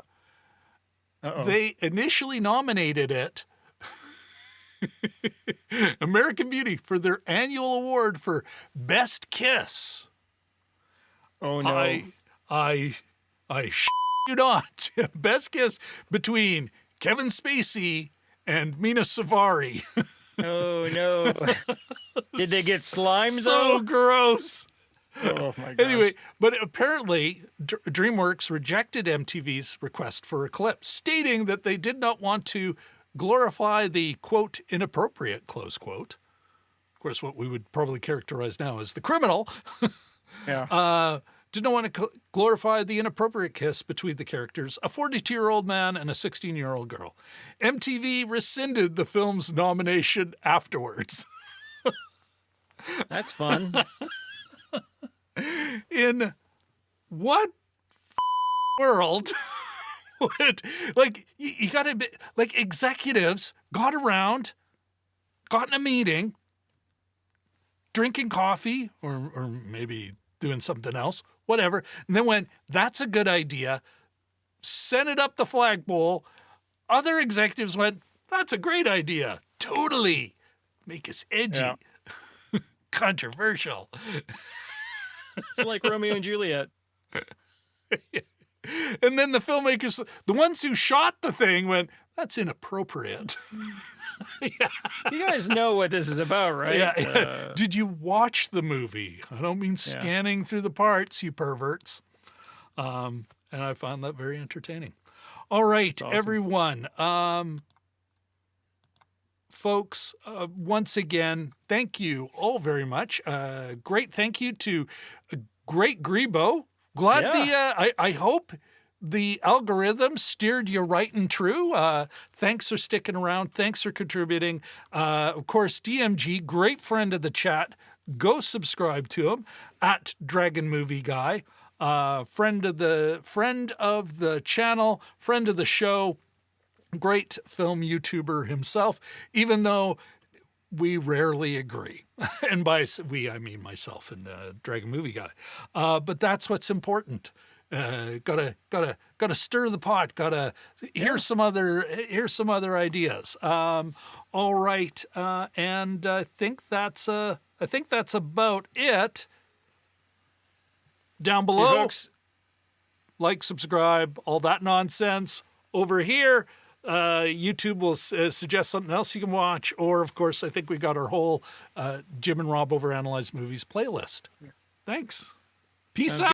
Uh-oh. They initially nominated it, American Beauty, for their annual award for Best Kiss. Oh no. I you not. Best kiss between Kevin Spacey and Mina Savari. Oh no. Did they get slime So though? gross. Oh my gosh. Anyway, but apparently DreamWorks rejected MTV's request for a clip, stating that they did not want to glorify the, quote, inappropriate, close quote. Of course, what we would probably characterize now as the criminal. Yeah. Did not want to glorify the inappropriate kiss between the characters, a 42-year-old man and a 16-year-old girl. MTV rescinded the film's nomination afterwards. That's fun. In what world would, like, you got to, like, executives got in a meeting, drinking coffee or maybe doing something else, whatever, and then went, that's a good idea, sent it up the flagpole. Other executives went, that's a great idea, totally, make us edgy. Yeah. Controversial. It's like Romeo and Juliet. And then the filmmakers, the ones who shot the thing, went, that's inappropriate. Yeah. You guys know what this is about, right? Yeah. Did you watch the movie? I don't mean scanning through the parts, you perverts. and I found that very entertaining. All right, That's awesome. everyone. Folks, once again, thank you all very much. Great thank you to Great Grebo. Glad I hope the algorithm steered you right and true. Thanks for sticking around. Thanks for contributing. Of course, DMG, great friend of the chat. Go subscribe to him at Dragon Movie Guy. Friend of the channel, friend of the show. Great film YouTuber himself, even though we rarely agree. And by we, I mean myself and Dragon Movie Guy. But that's what's important. Gotta stir the pot. Gotta hear some other ideas. All right, and I think that's about it. Down See you, below, folks. like, subscribe, all that nonsense. Over here, YouTube will suggest something else you can watch, or of course, I think we got our whole Jim and Rob Overanalyze Movies playlist. Thanks. Peace out.